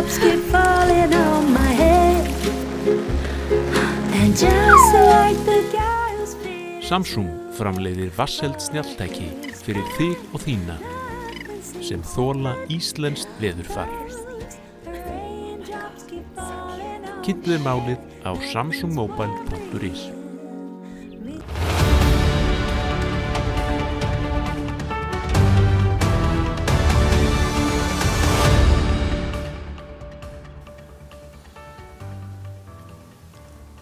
Raindrops keep falling on my head. And just like the guy who's feeling Samsung framleiðir vatnseld snjalltæki fyrir þig og þína sem þola íslenskt veðurfar. Kynntu þér málið á samsungmobile.is.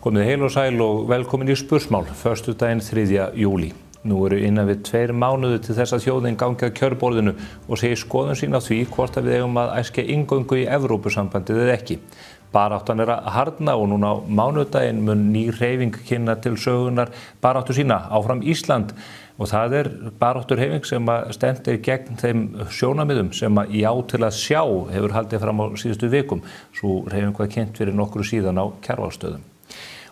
Komið heil og sæl og velkomin í Spursmál, föstudaginn 3. júlí. Nú eru innan við 2 mánuðir til þess að þjóðin gangi að kjörborðinu og segi skoðun sín á því hvort að við eigum að æskja inngöngu í Evrópusambandið eða ekki. Baráttan að harðna og núna á mánudaginn mun ný hreyfing kynna til sögunar baráttu sína áfram Ísland og það baráttur hreyfing sem stendur gegn þeim sjónarmiðum sem Já til að sjá hefur haldið fram á síðustu vikum. Sú hreyfing var kynnt fyrir nokkru síðan á Kjarvalsstöðum.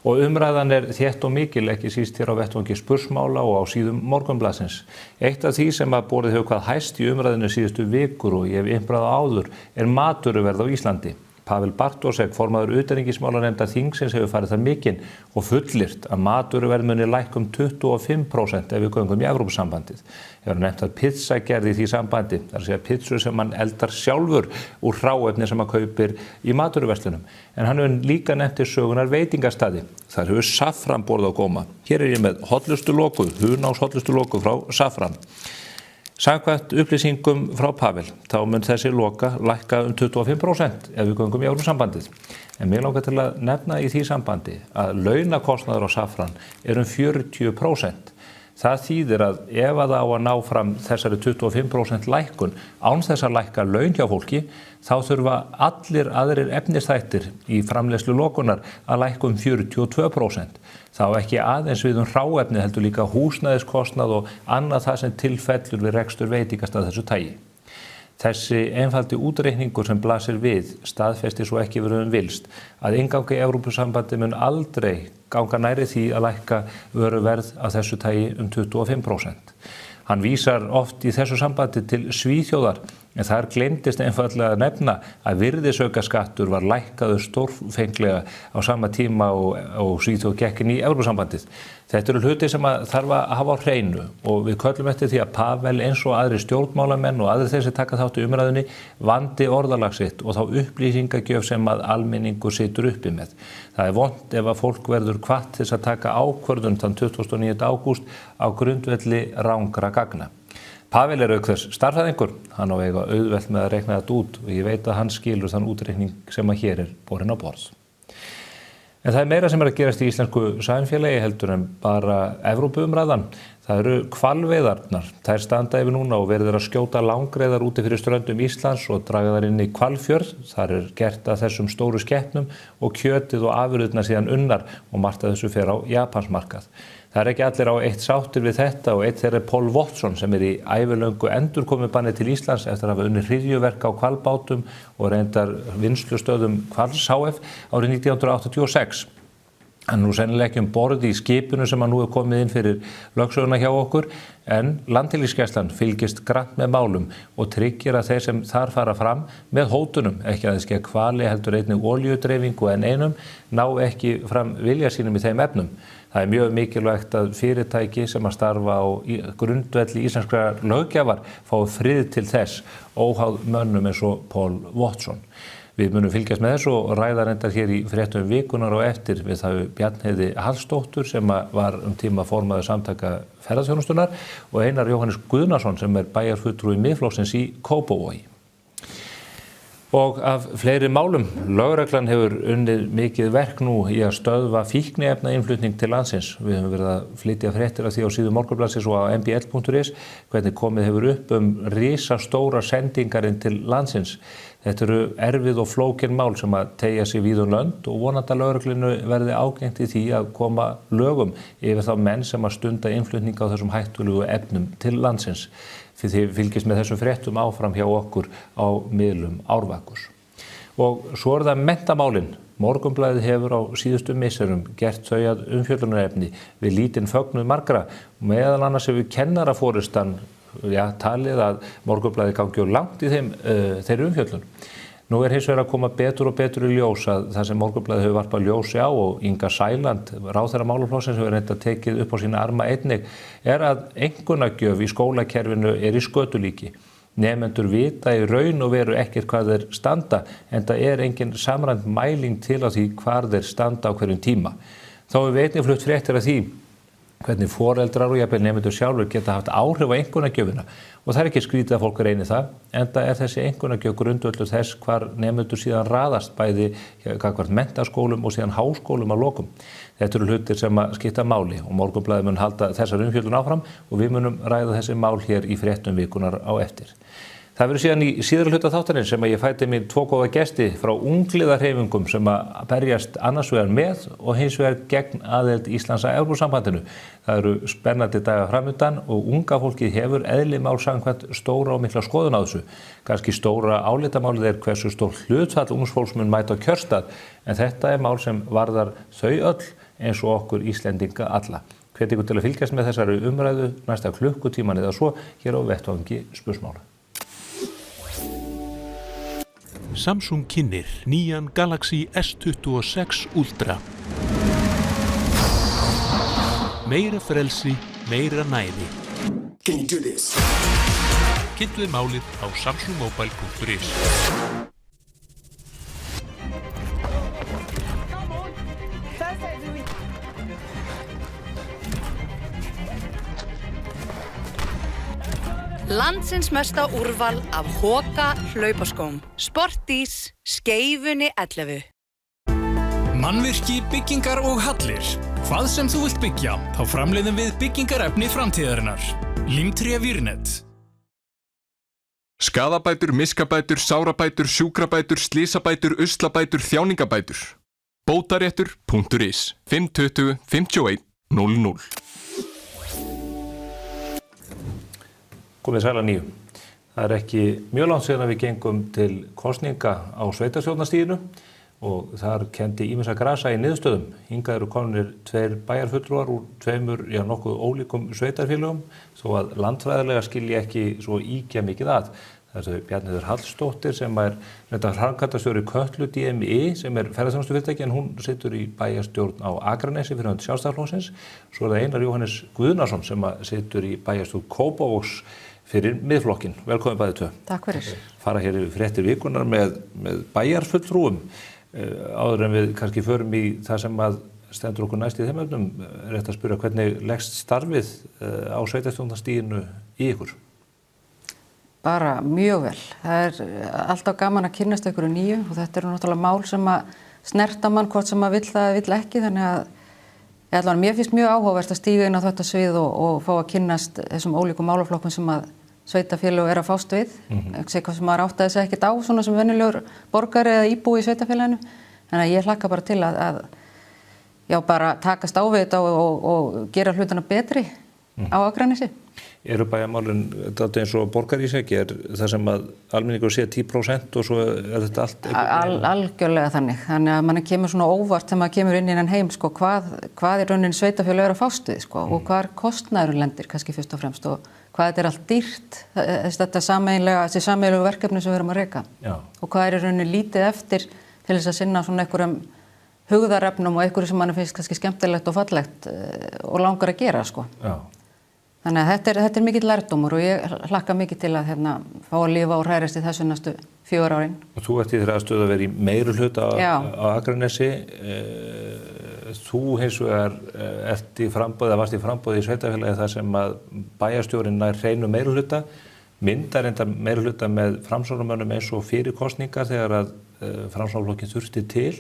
Og umræðan þétt og mikil, ekki síst hér á vettvangi Spursmála og á síðum Morgunblaðsins. Eitt af því sem borið hefur hvað hæst í umræðinu síðustu vikur og ég hef innbrað áður matvöruverð á Íslandi. Pavel Bartósek, formaður utanríkismálanefndar þingsins, hefur farið það mikinn og fullyrt að matvöruverð muni lækka 25% ef við göngum í Evrópusambandið. Hefur nefnt að pizzagerð í því sambandi, það að segja pizzur sem hann eldar sjálfur úr hráefni sem hann kaupir í matvöruverslunum. En hann hefur líka nefnt til sögunar veitingastaði. Þar hefur Safran borð á góma. Hér ég með hollustuloku, Hunás hollustuloku frá Safran. Samkvæmt upplýsingum frá Pavel, þá mun þessi loka lækka 25% ef við göngum í Evrópusambandið. En mér langar til að nefna í því sambandi að launakostnaður á Safran 40%. Það þýðir að ef það á að ná fram þessari 25% lækkun án þess að lækka laun hjá fólki, þá þurfa allir aðrir efnisþættir í framleiðslu lokunar að lækka 42%. Þá ekki aðeins við hráefni heldur líka húsnæðiskostnað og annað það sem tilfellur við rekstur veitingastað þessu tagi. Þessi einfaldi útreikningur sem blasir við staðfesti svo ekki verið vilst að inngangi í Evrópusambandi mun aldrei ganga nærri því að lækka vöruverð af þessu tagi 25%. Hann vísar oft í þessu sambandi til Svíþjóðar en þar gleymdist einfallega að nefna að virðisaukaskattur var lækkaður stórfenglega á sama tíma og Svíþjóð gekk inn í Evrópusambandið. Þetta eru hluti sem þarf að hafa á hreinu og við köllum eftir því að Pavel eins og aðri stjórnmálamenn og aðrir þeir sem taka þátt í umræðunni vandi orðalag sitt og þá upplýsingagjöf sem almenningur situr uppi með. Það vont ef að fólk verður hvatt til að taka ákvörðun þann 29. ágúst á grundvelli rangra gagna. Pavel auk þess starffræðingur, hann á eiga auðvelt með að reikna þetta út og ég veit að hann skilur þann útreikning sem hér borin á borð. En það meira sem að gerast í íslensku samfélagi heldur en bara Evrópuumræðan. Það eru hvalveiðarnar. Þær standa yfir núna og verður að skjóta langreiðar úti fyrir ströndum Íslands og draga þar inn í Hvalfjörð. Þar gert að þessum stóru skepnum og kjötið og afurðirnar síðan unnar og margt af þessu fer á Japansmarkað. Það ekki allir á eitt sáttir við þetta og eitt þeirra Paul Watson sem í ævilöngu endurkomubanni til Íslands eftir að hafa unnið hryðjuverk á hvalbátum og reyndar vinnslustöðum Hvals HF árið 1986. Hann nú sennilega ekki borð í skipinu sem nú komið inn fyrir lögsöguna hjá okkur en Landhelgisgæslan fylgist grannt með málum og tryggir að þeir sem þar fara fram með hótunum, ekki aðeins gegn hvali heldur einnig olíudreifingu en einum, ná ekki fram vilja sínum í þeim efnum. Það mjög mikilvægt að fyrirtæki sem að starfa á grundvelli íslenskrar löggjafar fái frið til þess óháð mönnum eins og Paul Watson. Við munum fylgjast með þessu og ræða reyndar hér í fréttum vikunar og eftir við það Bjarnheiði Hallsdóttur sem var tíma formaður samtaka ferðaþjónustunnar og Einar Jóhannes Guðnason sem bæjarfulltrúi Miðflokksins í Kópavogi. Og af fleiri málum, lögreglan hefur unnið mikið verk nú í að stöðva fíkniefnainnflutning til landsins. Við höfum verið að flytja fréttir af því á síðu Morgunblaðsins og á mbl.is hvernig komið hefur upp risastóra sendingarinn til landsins. Þetta eru erfið og flókin mál sem að teygja sig víð lönd og vonandi að lögreglunni verði ágengt í því að koma lögum yfir þá menn sem að stunda innflutning á þessum hættulegu efnum til landsins. Þið fylgist með þessum fréttum áfram hjá okkur á miðlum Árvakurs. Og svo það menntamálin. Morgunblaðið hefur á síðustu misserum gert þau að umfjöllunarefni við lítinn fögnuð margra. Meðal annars hefur kennaraforystan talið að Morgunblaðið gangi langt í þeirri umfjöllun. Nú hins vegar að koma betur og betur í ljós að það sem Morgunblaðið hefur varpað ljósi á og Inga Sæland, ráðherra málaflokksins, hefur reynda tekið upp á sína arma einnig, að einkunnagjöf í skólakerfinu í skötulíki. Nemendur vita í raun og veru ekkert hvað þeir standa, en það engin samræmd mæling til á því hvar þeir standa á hverjum tíma. Þá hefur við einnig flutt fréttir af því hvernig foreldrar og jafnvel nemendur sjálfur geta haft áhrif á einkunnagjöfina. Og það ekki skrítið að fólk reyni það, enda þessi einkunnagjöf grundvöllur þess hvar nemendur síðan raðast bæði gagnvart menntaskólum og síðan háskólum að lokum. Þetta eru hlutir sem að skipta máli og Morgunblaðið mun halda þessar umfjöllun áfram og við munum ræða þessi mál hér í fréttum vikunar á eftir. Það verður síðan í síðara hluta þáttarins sem að ég fæti mér 2 góða gesti frá ungliðahreyfingum sem að berjast annars vegar með og hins vegar gegn aðild Íslands að Evrópusambandinu. Það eru spennandi dagar framundan og unga fólkið hefur eðli mál samkvæmt stóra og mikla skoðun á þessu. Kannski stóra álitamálið hversu stór hlutfall ungs fólks mun mæta á kjörstað, en þetta mál sem varðar þau öll eins og okkur Íslendinga alla. Hvet ykkur til að fylgjast með þessari umræðu næsta klukkutíman eða svo hér á vettvangi Spursmála. Samsung kynnir nýjan Galaxy S26 Ultra. Meira frelsi, meira næði. Can you do this? Kynntuð málið á samsungmobile.is. Landsins mesta úrval af Hoka hlaupaskóm. Sportís, Skeifunni 11. Mannvirki, byggingar og hallir. Hvað sem þú vilt byggja, þá framleiðum við byggingarefni framtíðarinnar. Limtré Vírnet. Skaðabætur, miskabætur, sárabætur, sjúkrabætur, slísabætur, uslabætur, þjáningabætur. Bótaréttur.is 520 51 00. Komið sæl að nýju. Það ekki mjög langt síðan að við gengum til kosninga á sveitarstjórnarstiginu og þar kenndi ýmissa grasa í niðurstöðum. Hingað eru komnir 2 bæjarfulltrúar úr 2 nokkuð ólíkum sveitarfélögum, þó að landfræðilega skilji ekki svo ýkja mikið að. Það þau Bjarnheiður Hallsdóttir sem framkvæmdastjóri Kötlu DMI sem ferðaþjónustufyrirtæki en hún situr í bæjarstjórn á Akranesi fyrir hönd Sjálfstæðisflokksins. Svo það Einar Jóhannes Guðnason sem situr í bæjarstjórn Kópavogs fyrir miðflokkin. Velkomin bæði 2. Takk fyrir. Fara hér yfir fréttir vikunar með bæjarfulltrúum. Áður en við kannski förum í það sem að stendur okkur næst í þeim efnum, rétt að spyrja hvernig leggst starfið á sveitarstjórnarstiginu í ykkur? Bara mjög vel. Það alltaf gaman að kynnast einhverju nýju og þetta náttúrulega mál sem að snerta mann hvort sem að vill það eða vill ekki, þannig að mér finnst mjög áhugavert að stíga inn á þetta svið og fá að kynnast þessum ólíku málaflokkum sem að sveitarfélög að fást við. Eitthvað sem maður áttaði sig ekkert á svona sem venjulegur borgari eða íbúi í sveitarfélaginu. Þannig að ég hlakka bara til að bara takast á við þetta og gera hlutina betri á Akranesi. Eru bæjarmálin þetta eins og borgarísæki, það sem að almenningur sé 10% og svo þetta allt? Algjörlega þannig. Þannig að manni kemur svona óvart þegar maður kemur inn í þennan heim hvað raunin sveitarfélög að fást við og hvar kostnaðurinn lendir kannski fyrst og fremst og hvað þetta allt dýrt, þessi sameiginlegu verkefni sem við erum að reka. Já. Og hvað raunin lítið eftir til þess að sinna svona einhverjum hugðarefnum og einhverju sem manni finnst kannski skemmtilegt og fallegt og langar að gera sko. Já. Þannig að þetta mikill lærdómur og ég hlakka mikið til að fá að lifa og hrærast í þessu næstu 4 árin. Og þú ert í þeirra aðstöðu að vera í meirihluta á Akranesi. Þú hins vegar varst í framboði í sveitarfélagi þar sem að bæjarstjórinn nær hreinu meirihluta, myndar enda meirihluta með framsóknarmönnum eins og fyrir kosningar þegar að framsóknarflokkin þurfti til.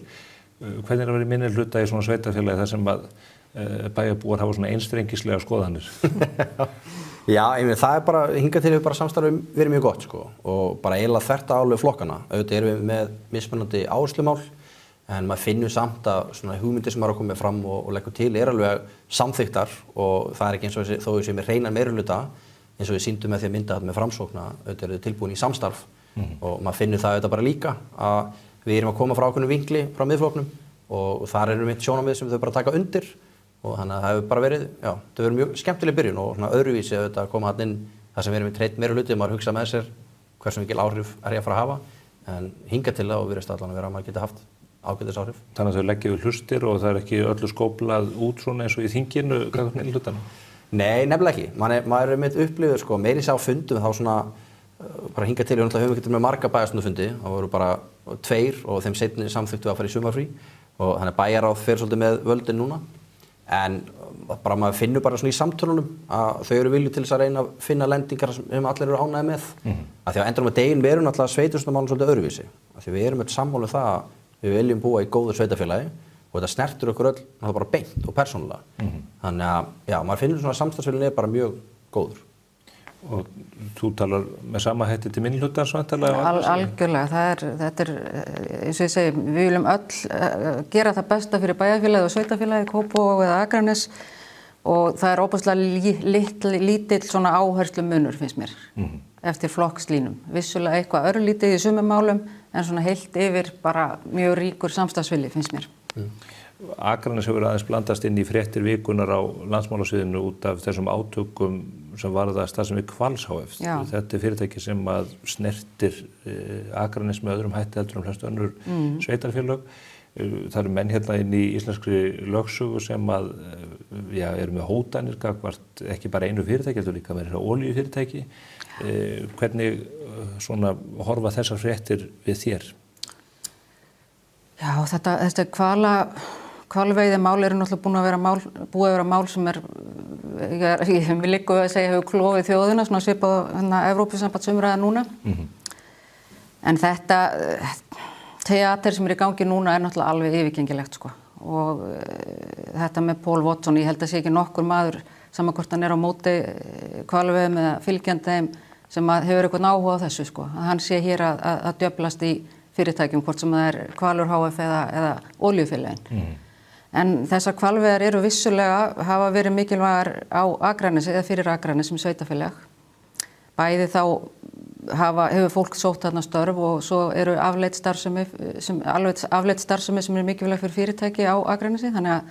Hvernig að vera í minnihluta í svona sveitarfélagi þar sem að bæjarbúar hafa svona einstrengislega skoðanir? Já, það bara, hingað til hefur bara samstarfið verið mjög gott sko og bara eiginlega þvert á alveg flokkana. Auðvitað erum við með mismunandi áherslumál en maður finnur samt að svona hugmyndir sem maður að koma með fram og leggur til alveg samþykktar og það ekki eins og þó við séum með hreinan meirihluta eins og við sýndum með því að mynda þetta með framsókna, auðvitað eru tilbúin í samstarf og maður finnur það auðvitað bara líka að við erum að koma frá ákveðnum vinkli frá miðflokknum og þar erum við sjónarmið sem þau bara taka undir og þannig að það hefur bara verið, það hefur verið mjög skemmtileg byrjun og svona öðruvísi að koma hann inn þar sem við erum í treitt meira hluti og maður hugsa með sér hversu mikil áhrif ég að fara að hafa en hingað til og virðist allan að vera að maður geti haft ágætisáhrif. Þannig að þau leggja við hlustir og það ekki öllu skóplað út svona eins og í þinginu gagnvart minnihlutanum? Nei, nefnilega ekki. Maður mitt upplifur sko, meiri sá fundum þá svona bara hingað til, við höfum ekki með marga bæjarstjórnarfundi, það voru bara 2 og þeim seinni samþykktu að fara í sumarfrí og þannig að bæjarráð fer svolítið með völdin núna. En bara maður finnur bara svona í samtölunum að þau eru vilju til þess að reyna að finna lendingar sem allir eru ánægðir með. Af því að endanum á deginn við erum náttúrulega sveitarstjórnarmálin svolítið öðruvísi. Af því við erum öll sammála um það að við viljum búa í góðu sveitarfélagi og þetta snertur okkur öll bara beint og persónulega. Þannig að já, maður finnur svona samstarfsviljinn bara mjög góður. Og þú talar með sama hætti til minnihlutans vantarlega? Algjörlega, þetta er, eins og ég segi, við viljum öll gera það besta fyrir bæjarfélagið og sveitarfélagið, Kópavog eða Akranes og það er óbúslega lítill svona áherslu munur finnst mér eftir flokkslínum. Vissulega eitthvað örlítið í sumum málum en svona heilt yfir bara mjög ríkur samstarfsvilji finnst mér. Akranes hefur aðeins blandast inn í fréttir vikunar á landsmálasviðinu út af þessum átökum sem varða starfsemi Hvals HF. Þetta er fyrirtæki sem að snertir Akranes með öðrum hætti heldur flest önnur sveitarfélög. Það eru menn hérna inn í íslenskri lögsögu sem að eru með hótanir gagnvart ekki bara einu fyrirtæki, heldur líka með olíufyrirtæki. Hvernig svona horfa þessar fréttir við þér? Já, þetta hvalveiðimál eru náttúrulega búið að vera mál sem ég vil líka að segja hefur klofið þjóðina, svona svipað Evrópusambandsumræða núna. En þetta teater sem er í gangi núna er náttúrulega alveg yfirgengilegt sko. Og þetta með Paul Watson, ég held að sé ekki nokkur maður saman hvort hann er á móti hvalveiðum eða fylgjandi þeim sem hefur eitthvað áhuga á þessu sko. Að hann sé hér að djöflast í fyrirtækjum, hvort sem það er Hvalur HF eða olíufélögin. En þessar hvalveiðar eru vissulega hafa verið mikilvægar á Akranesi eða fyrir Akranes sem sveitafélag. Bæði þá hefur fólk sótt þarna störf og svo eru afleidd starfsemi sem er mikilvæg fyrir fyrirtæki á Akranesi. Þannig að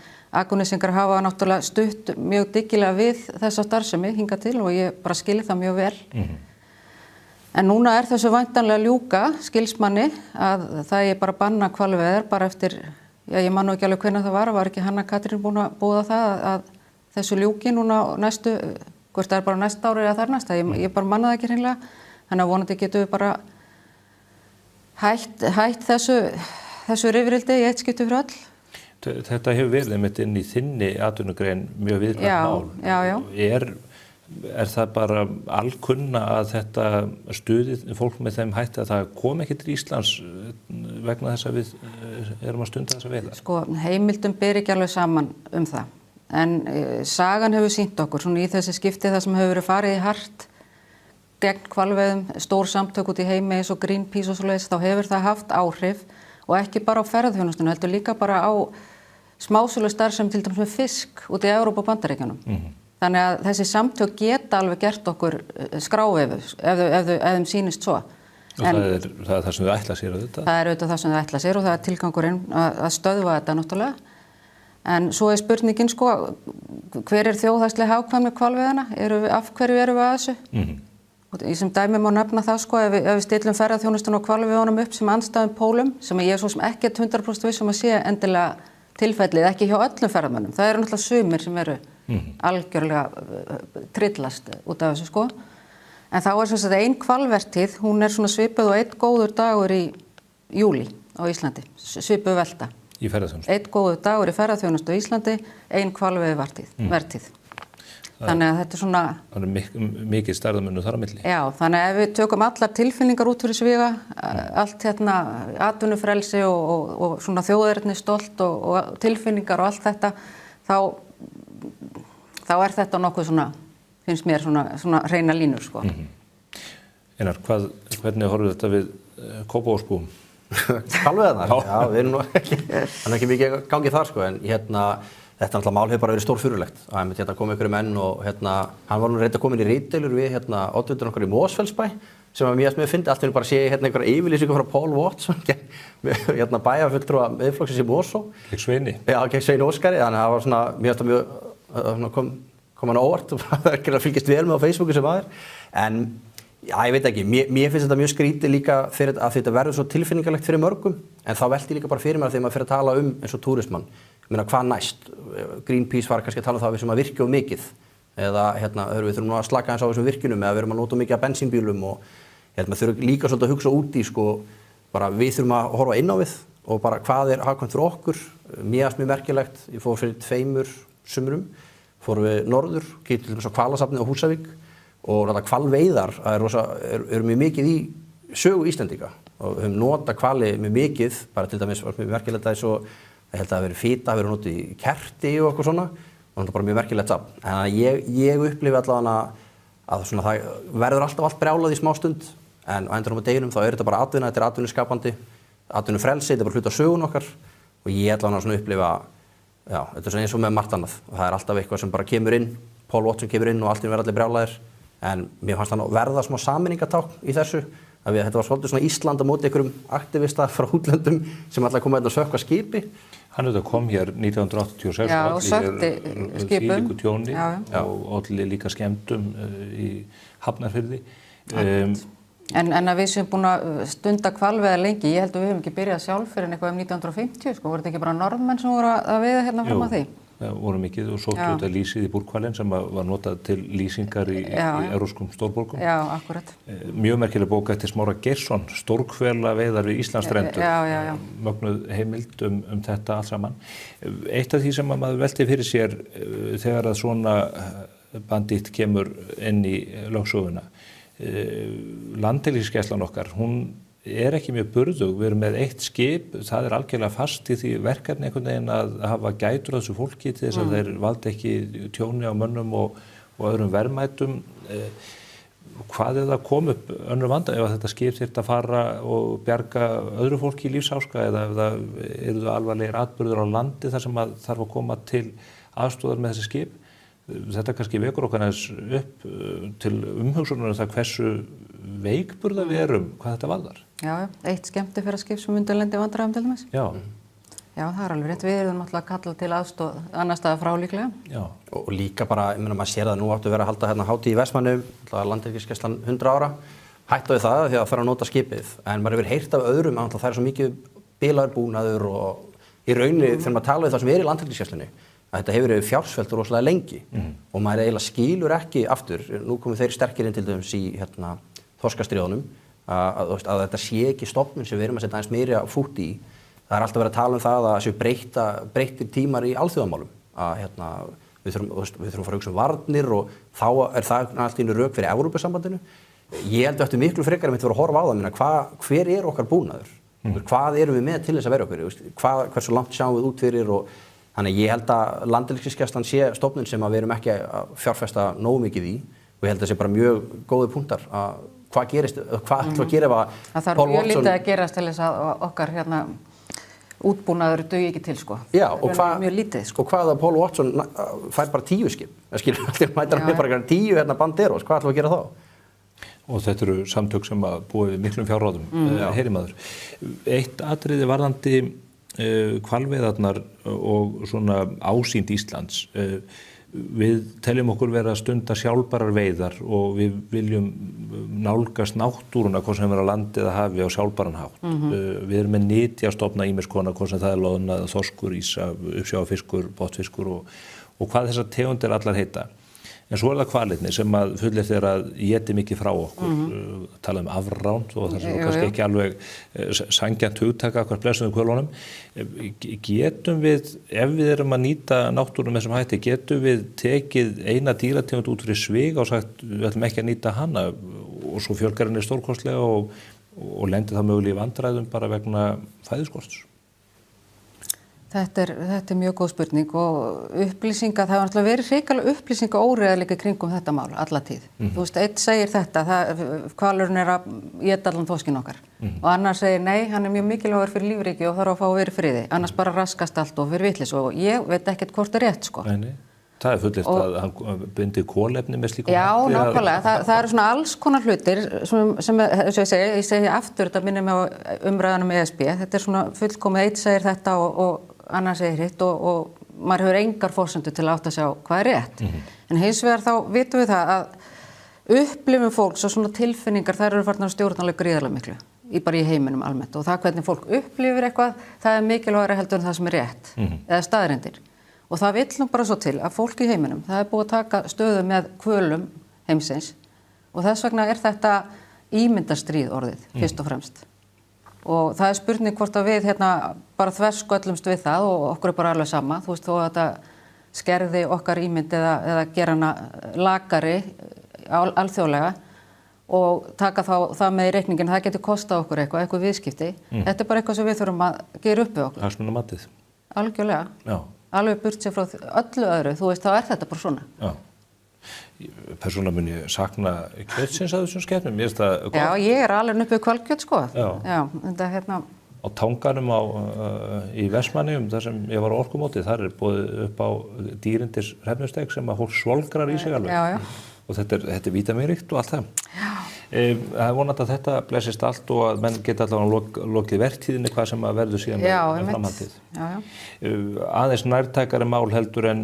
Akurnesingar hafa náttúrulega stutt mjög dyggilega við þessa starfsemi hingað til og ég bara skil það mjög vel. En núna er þessu væntanlega ljúka skilsmanni að það er bara banna hvalveiðar bara eftir, ég man nú ekki alveg hvenær það var ekki Hanna Katrín búin að búa það að þessu ljúki núna næstu, hvort það er bara næsta ári eða þar næsta, ég bara manna það ekki hreinlega, þannig að vonandi getum við bara hætt þessu rifrildi í eitt skipti fyrir öll. Þetta hefur verið einmitt inn í þinni atvinnugrein mjög viðkvæmt mál. Já. Er það bara alkunna að þetta stuðið fólk með þeim hætti að það kom ekki til Íslands vegna þess að við erum að stunda þessa veiðar? Sko, heimildum ber ekki alveg saman það. En sagan hefur sýnt okkur, svona í þessi skipti það sem hefur verið farið í hart gegn hvalveiðum, stór samtök út í heimi eins og Greenpeace og svoleiðis, þá hefur það haft áhrif og ekki bara á ferðaþjónustuna, heldur líka bara á smásölustarfsemi til dæmis með fisk út í Evrópu og Bandaríkjunum. Þannig að þessi samtök geta alveg gert okkur skrávefu ef þeim sýnist svo. Og það er það sem þau ætla sér auðvitað? Það er auðvitað það sem þau ætla sér og það er tilgangurinn að stöðva þetta náttúrulega. En svo er spurningin sko, hver er þjóðhagsleg hagkvæmni hvalveiðanna? Af hverju erum við að þessu? Í sem dæmi má nefna það sko, ef við stillum ferðaþjónustuna og hvalveiðunum upp sem andstæðum pólum, sem ég er svo sem ekki 100% vissum að sé endilega tilfellið, ekki hjá öllum ferðamönnum. Það eru náttúrulega sumir sem eru algjörlega trillast út af þessu sko. En þá er sem sagt ein hvalvertíð, hún er svona svipuð og einn góður dagur í júlí á Íslandi, svipuð velta. Í ferðaþjónustu? Einn góður dagur í ferðaþjónustu á Íslandi, ein hvalveiðivertíð. Þannig að þetta er svona... Það er mikið stærðamunur þar á milli. Já, þannig að ef við tökum allar tilfinningar út fyrir sviga, allt atvinnufrelsi og svona þjóðerni stolt og tilfinningar og allt þetta, þá er þetta nokkuð svona, finnst mér svona hreina línur sko. Einar, hvernig horfir þetta við Kópavogsbúum? Hvalveiðarnar? Já, við erum nú ekki mikið gangið þar sko, en þetta náttúrulega mál hefur bara verið stórfurðulegt. Þetta kom einhverju menn og hann var nú reynd að koma inn í ritdeilur við oddvitann okkar í Mosfellsbæ sem að mér fyndi allt bara sé einhverja yfirlýsingu frá Paul Watson gegn bæjarfulltrúa Miðflokksins í Mosó. Gegn Sveini? Já, gegn Sveini Óskari. Þannig að það var svona, mér finnst það kom hann óvart og það er ekki að fylgjast vel með á Facebooku sem aðeir. En Já, ég veit ekki, mér finnst þetta mjög skrítið líka fyrir að þetta verður svo tilfinningalegt fyrir mörgum, en þá velti líka bara fyrir mér þegar maður fyrir að tala eins og túrismann. Ég meina, hvað næst? Greenpeace var kannski að tala um það að við sem að virkja of mikið, eða við þurfum nú að slaka eins á þessum virkjunum, eða við erum að nota mikið af bensínbílum og maður þurfum líka svolítið að hugsa út í, sko, bara við þurfum að horfa inn á við og bara hvað hagkvæmt fyrir okkur. Mér fannst mjög merkilegt, ég fór fyrir 2 sumrum, fórum við norður, kíktum til dæmis á Hvalasafnið á Húsavík og þetta hvalveiðar eru mjög mikið í sögu Íslendinga og við höfum notað hvali mjög mikið, bara til dæmis var mjög merkilegt að ég held að það hafi verið fita, hafi verið notið í kerti og eitthvað svona og það er bara mjög merkilegt safn. En ég upplifi allavega að svona, það verður alltaf allt brjálað í smá stund en á endanum á deginum þá þetta bara atvinna, þetta atvinnuskapandi, atvinnufrelsi, þetta er bara hluti af sögun okkar og ég allavega svona upplifa, já, þetta er svona eins og með margt annað og það er alltaf eitthvað sem bara kemur inn, Paul Watson kemur inn og allt verður allir brjálaðir. En mér fannst það verða smá sameiningatákn í þessu að þetta var svolítið svona Ísland á móti einhverjum aktivista frá útlöndum sem alltaf kom að sökkva skipi. Hann kom hér 1986 og sökkti skipum þvílíku tjóni og olli líka skemmdum í Hafnarfirði. En að við sem búin að stunda hvalveiðar lengi, ég held að við höfum ekki byrjað sjálf fyrir eitthvað 1950, sko, voru þetta ekki bara norðmenn sem voru að veiða hérna fram að því? Það voru mikið og sóttu þetta lýsið í búrhvalinn sem var notað til lýsingar í evrópskum stórborgum. Já, akkurat. Mjög merkileg bók eftir Smára Geirsson, Stórhvela veiðar við Íslandsstrendur. Mögnuð heimild þetta allt saman. Eitt af því sem maður velti fyrir sér þegar að svona bandít kemur inn í lögsöguna, landhelgisgæslan okkar, hún er ekki mjög burðug, við erum með 1 skip, það er algjörlega fast í því verkefni einhvern veginn að hafa gætur á þessu fólki til þess að þeir valdi ekki tjóni á mönnum og öðrum verðmætum. Hvað það kom upp önnur vanda ef þetta skip þyrfti að fara og bjarga öðru fólki í lífsháska eða ef það eru alvarlegir atburður á landi þar sem að þarf að koma til aðstoðar með þessi skip? Þetta kannski vekur okkar upp til umhugsunar það hversu veikburða við erum, hvað þetta varðar. Já, 1 skemmtiferaskip sem myndi lendi í vandræðum til dæmis. Já, það er alveg rétt. Við erum náttúrulega að kalla til aðstoð annars staðar frá líklega. Já. Og líka bara, ég meina maður sér það nú áttu að vera að halda hérna hátíð í Vestmannum, landhelgisgæslan 100 ára, hætta við það því að það þarf að nota skipið. En maður hefur heyrt af öðrum að það er svo mikið bilaður búnaður og í rauninni þegar maður tala við það sem er í landhelgisgæslunni að þetta hefur verið fjársvelt rosalega lengi og maður eiginlega skilur ekki aftur, nú komum þeir sterkir inn til dæmis í þorskastríðunum að þetta sé ekki stofnun sem við erum að setja aðeins meira fút í. Það er alltaf verið að tala um það að séu breyttir tímar í alþjóðamálum að við þurfum að fara að hugsa varnir og þá er það allt í einu rök fyrir Evrópusambandinu. Ég held að eftir miklu frekar að við þurfum að horfa á það, hver er okkar búnaður? Hvað erum við með til þess að vera okkur? Hversu langt sjáum við út fyrir og þannig ég held að landhelgisgæslan sé stofnun sem við erum ekki að fjárfesta nógu mikið í og ég held að það sé bara mjög góðir punktar að hvað gerist, hvað ætlum að gera ef að það þarf mjög lítið að gerast til þess að okkar útbúnaður dugi ekki til sko. Já, og mjög lítið sko. Og hvað að Paul Watson fær bara 10 skip, skilur allir mætar með bara 10 Banderos, hvað ætlum að gera þá? Og þetta eru samtök sem að búa við miklum fjárráðum, heyri maður. Eitt atriði varðandi hvalveiðarnar og svona ásýnd Íslands. Við teljum okkur vera að stunda sjálfbærar veiðar og við viljum nálgast náttúruna hvort sem er á landi eða hafi á sjálfbæran hátt. Við erum með nytjastofna ýmiss konar, hvort sem það er loðna, þorskur, ýsa, uppsjávarfiskur, botnfiskur og hvað þessar tegundir allar heita. En svo er það hvalirnir sem að fullyrt er að éti mikið frá okkur, tala um afránt og það er kannski ekki alveg sanngjarnt hugtaka hvað blessuðum hvölunum. Getum við, ef við erum að nýta náttúrunum með þessum hætti, getum við tekið eina dýrategund út fyrir svig og sagt við ætlum ekki að nýta hana og svo fjölgar henni stórkostlega og lendir það mögulega í vandræðum bara vegna fæðuskorts? Þetta er mjög góð spurning og upplýsingar, það hefur náttúrulega verið hrikalega upplýsingaóreiðarleika kringum þetta mál alla tíð. Þú veist, einn segir þetta, hvalurinn er að éta allan þorskinn okkar og annar segir nei, hann er mjög mikilvægur fyrir lífríki og þarf að fá að vera í friði, annars bara raskast allt og fyrir vitlis og ég veit ekkert hvort er rétt sko. Nei. Það er fullyrt að hann bindi kolefni með slíkum hætti. Já, nákvæmlega. Það eru svona alls konar hlutir sem ég segi aftur, þetta minnir mig á umræðanum ESB. Þetta er svona fullkomið, einn segir þetta og annar segir hitt og maður hefur engar forsendur til að átta sig á hvað er rétt. En hins vegar þá vitum við það að upplifun fólks og svona tilfinningar, þær eru farnar að stjórna alveg gríðarlega miklu bara í heiminum almennt og það hvernig fólk upplifir eitthvað, það er mikilvægara heldur en það sem er rétt eða staðreyndir. Og það vill nú bara svo til að fólk í heiminum, það er búið að taka stöðu með kvölum heimsins og þess vegna er þetta ímyndastríð orðið, fyrst og fremst. Og það er spurning hvort að við bara þversköllumst við það og okkur er bara alveg sama, þú veist þó að þetta skerði okkar ímynd eða gera hana lakari alþjóðlega og taka það með í reikningin, það getur kostað okkur eitthvað viðskipti. Þetta er bara eitthvað sem við þurfum að gera upp við okkur. Hagsmunamatið. Algjörlega. Já. Alveg burt sér frá öllu öðru, þú veist, þá er þetta bara svona. Já. Persónulega mun ég sakna kjötsins að þessum skepnum, mér finnst það gott. Já, ég er alveg uppið kvalkjöt, sko. Já, þetta Á Tanganum í Vestmannaeyjum, þar sem ég var á orkumóti, þar er boðið upp á dýrindis hrefnusteg sem að fólk svolgrar í sig alveg. Já. Og þetta er vítamínríkt og allt það. Já. Það er vonandi að þetta blessist allt og að menn geta allavega lokið vertíðinni hvað sem að verður síðan með framhaldið. Já. Aðeins nærtækari mál heldur en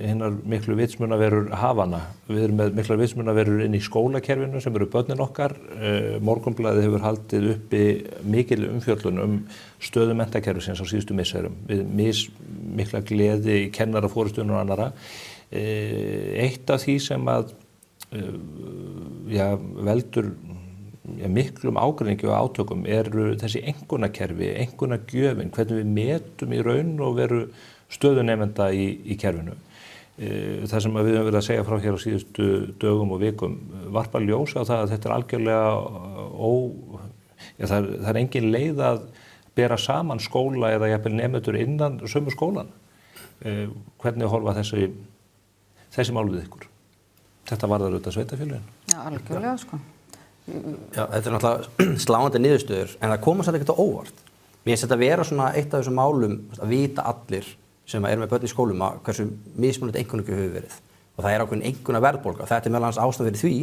hinnar miklu vitsmunaverur hafana. Við erum með miklar vitsmunaverur inn í skólakerfinu sem eru börnin okkar. Morgunblaðið hefur haldið uppi mikil umfjöllun stöðu menntakerfisins á síðustu misserum. Við mikla gleði í kennara forystunar og annara. Eitt af því sem að veldur miklum ágreiningi og átökum eru þessi einkunnakerfi, einkunnagjöfin, hvernig við metum í raun og veru stöðunemenda í kerfinu. Það sem við höfum verið að segja frá hér á síðustu dögum og vikum varpar ljós á það að þetta er algjörlega það er engin leið að bera saman skóla eða jafnvel nemendur innan sömu skólan. Hvernig horfa þessi mál við ykkur? Þetta varðar auðvitað sveitarfélögin. Já, algjörlega, sko. Já, þetta er náttúrulega sláandi niðurstöður, en það koma samt ekkert á óvart. Mér finnst þetta vera svona eitt af þessum málum að vita allir sem eru með börn í skólum að hversu mismunandi einkunnagjöf hefur verið. Og það er ákveðin einkunnaverðbólga. Þetta er meðal annars ástæðan fyrir því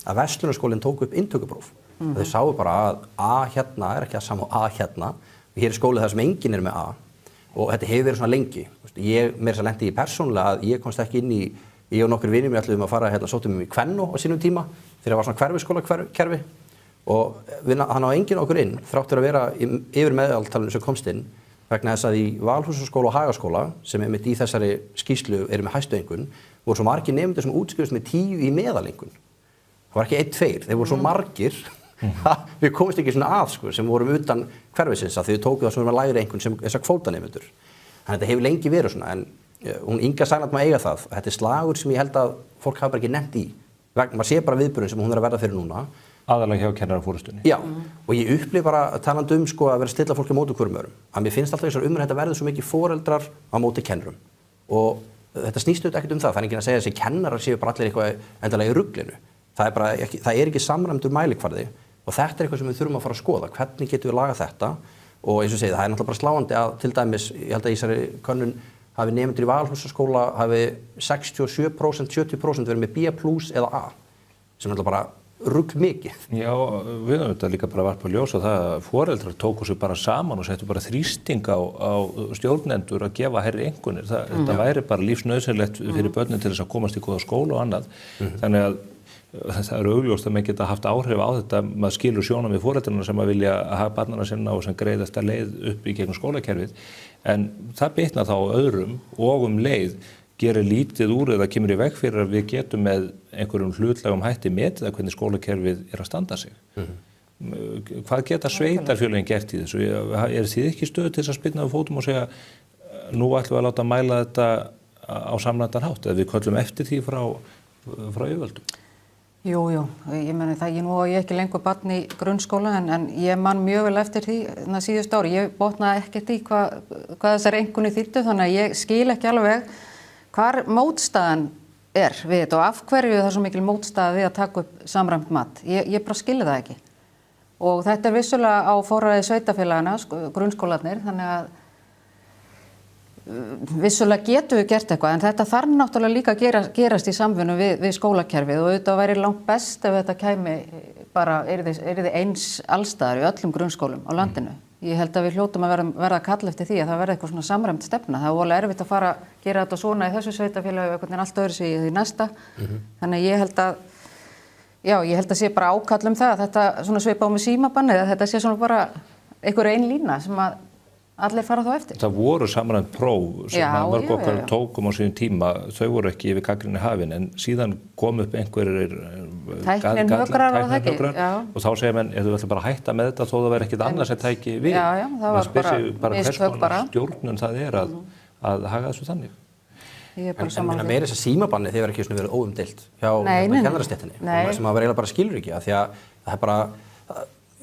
að Verslunarskólinn tók upp inntökupróf. Þau sáu bara að A hérna er ekki að sama á A hérna. Og hér er skóli þar sem enginn er með A. Og þetta hefur verið svona lengi. Mér lendi í persónulega að ég komst ekki inn í ég og nokkur vinir mér ætluðum að fara sóttum í Kvennó á sínum tíma þegar það var svona hverfisskólakerfi og hann á enginn okkur inn þráttur að vera yfir meðaltalinu sem komst inn vegna þess að í Valhúsaskóla og Hagaskóla sem einmitt í þessari skýrslu eru með hæstu einkunn voru svo margir nemendur sem útskrifast með 10 í meðaleinkunn. Það var ekki 1-2, þeir voru svo margir við komumst ekki svona að sem vorum utan hverfisins að þau tóku það svona lægri einkunn sem þessar kvótanemendur. Þannig að þetta hefur lengi verið svona en hún Inga Sæland má eiga það. Þetta er slagur sem ég held að fólk hafa bara ekki nefnt í. Maður sé bara viðburðin sem hún er að verða fyrir núna. Aðalega hjá kennarafórustunni. Já, og ég upplif bara talandi að vera að stilla fólki á móti hverjum öðrum. Að mér finnst alltaf þessar þetta verður svo mikið foreldrar á móti kennurum. Og þetta snýst auðvitað ekkert það. Það er enginn að segja að þessi kennarar séu bara allir eitthvað endalega í ruglinu. Það er ekki samræmdur mælikvarði og þetta er eitthvað sem við þurfum að fara að skoða. Hvernig getum við lagað þetta? Og eins og segið, það er náttúrulega bara sláandi að til dæmis, ég held að í þessari könnun hafi nemendur í Valhúsaskóla hafi 67%, 70% verið með B+ eða A, sem er bara rugl mikið. Já, við höfum þetta líka bara varpa ljós á það að foreldrar tóku sig bara saman og settu bara þrýsting á stjórnendur að gefa hærri einkunnir. Þetta væri bara lífsnauðsynlegt fyrir börnin til þess að komast í góða skóla og annað. Þannig að það er augljóst að maður geta haft áhrif á þetta, maður skilur sjónum við foreldrarna sem að vilja hafa barnana sinna og sem greiðast að leið upp í gegnum skólakerfið. En það bitnar þá öðrum og leið gerir lítið úr eða kemur í veg fyrir að við getum með einhverjum hlutlægum hætti metið að hvernig skólakerfið er að standa sig. Hvað geta sveitarfélögin gert í þessu? Er þið ekki stöðu til þess að spyrna við fótum og segja nú ætlum við að láta mæla þetta á samræmdan hátt eða við köllum eftir því frá yfirvöldum? Jú, ég meni það, nú á ég ekki lengur barn í grunnskóla en ég man mjög vel eftir því síðustu ári. Ég botnaði ekkert í hvað þessar einkunni þýddu þannig að ég skil ekki alveg hvar mótstaðan er við þetta og af hverju það er svo mikil mótstaða við að taka upp samræmt mat. Ég bara skilji það ekki. Og þetta er vissulega á forræði sveitarfélagana, grunnskólarnir, þannig að vissulega getum við gert eitthvað en þetta þarf náttúrulega líka að gerast í samvinnu við skólakerfið og auðvitað væri langt best ef þetta kæmi bara yrði eins allstaðar í öllum grunnskólum á landinu. Ég held að við hljótum að verða að kalla eftir því að það verði eitthvað svona samræmt stefna. Það er voðalega erfitt að fara að gera þetta svona í þessu sveitarfélagi og einhvern veginn allt öðru sig í því næsta. Þannig ég held að Já, ég held að sé bara ákall það, þetta svona svipa á með símabannið, að þetta sé svona bara einhver ein lína sem að allir fara þá eftir. Það voru samræmt próf sem mörg okkar tókum á síðan tíma, þau voru ekki yfir gagnrýni hafin, en síðan kom upp einhverjir tækninhögrar og þá segja menn, þú ætla bara að hætta með þetta þó það verður ekkert annað sem tæki við. Já, það var bara hvers konar stjórnun það að haga þessu þannig. En meira þess að símabanni þeir verið ekki svona verið óumdeilt hjá kennarastéttinni sem að vera eiginlega bara skilur ekki að því að það bara,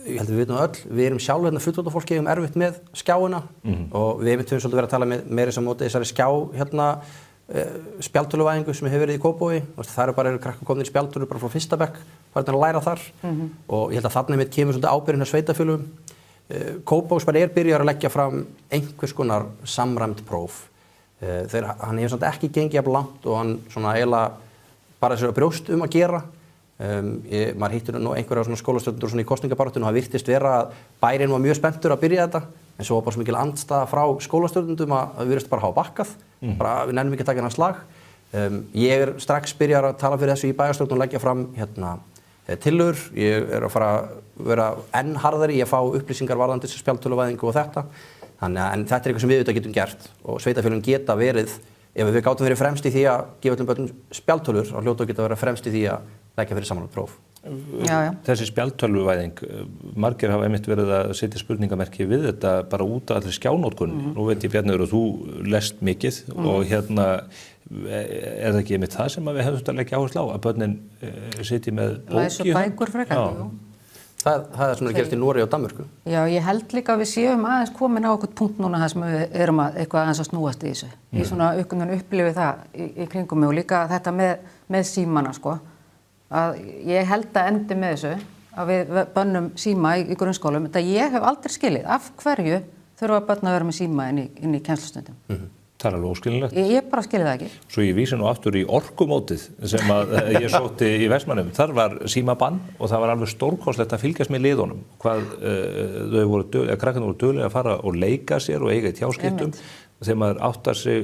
ég held að við vitum öll, við erum sjálf hérna fullorðna fólki erfitt með skjáina og við höfum svolítið verið að tala meira sem móti þessari skjá hérna spjaldtöluvæðingu sem hefur verið í Kópavogi, það eru krakkar komin í spjaldtölu bara frá fyrsta bekk, bara að læra þar og ég held að þarna mitt kemur svolítið ábyrgðin hjá sveitarfélögum. Kópavogsbær byrjar að leggja fram einhvers konar samræmd próf. Hann hefur samt ekki gengið jafn langt og hann svona eiginlega bara sér að brjóst að gera. Maður hittir nú einhverja svona skólastjórnendur svona í kosningabaráttunni og það virtist vera að bærinn var mjög spenntur að byrja þetta en svo var bara svo mikil andstaða frá skólastjórnendum að við virðist bara hafa bakkað, bara við nennum ekki að taka hennar slag. Ég strax byrjar að tala fyrir þessu í bæjarstjórn og leggja fram tillögur. Ég að fara að vera enn harðari í að fá upplýsingar varðandi spjaldtöluvæðingu og þetta. En þetta eitthvað sem við auðvitað getum gert og sveitarfélögin geta verið, ef við gátum verið fremst í því að gefa öllum börnum spjaldtölur, þá hljóta geta verið fremst í því að leggja fyrir samanlagt próf. Þessi spjaldtöluvæðing, margir hafa einmitt verið að setja spurningamerki við þetta bara út af allir skjánótkunni. Nú veit ég Bjarnur að þú lest mikið og hérna er það ekki einmitt það sem við hefum að leggja áherslu á, að börnin sitji með bóki. Læsu bækur frekar. Það svona gerst í Noregi og Danmörku. Já, ég held líka að við séum aðeins komin á okkur punkt núna þar sem við erum eitthvað aðeins að snúast í þessu. Ég svona upplifi það í kringum mig og líka þetta með símana sko. Að ég held að endi með þessu að við bönnum síma í grunnskólum. Þetta ég hef aldrei skilið. Af hverju þurfa börn að vera með síma inn í kennslustundum? Það er alveg óskilinlegt. Ég bara skilði það ekki. Svo ég vísi nú aftur í orkumótið sem að ég sótti í Vestmannum. Þar var símabann og það var alveg stórkostlegt að fylgjast með liðunum. Hvað krakkarnir voru duglegir að fara og leika sér og eiga í tjáskiptum. Þegar maður áttar sig,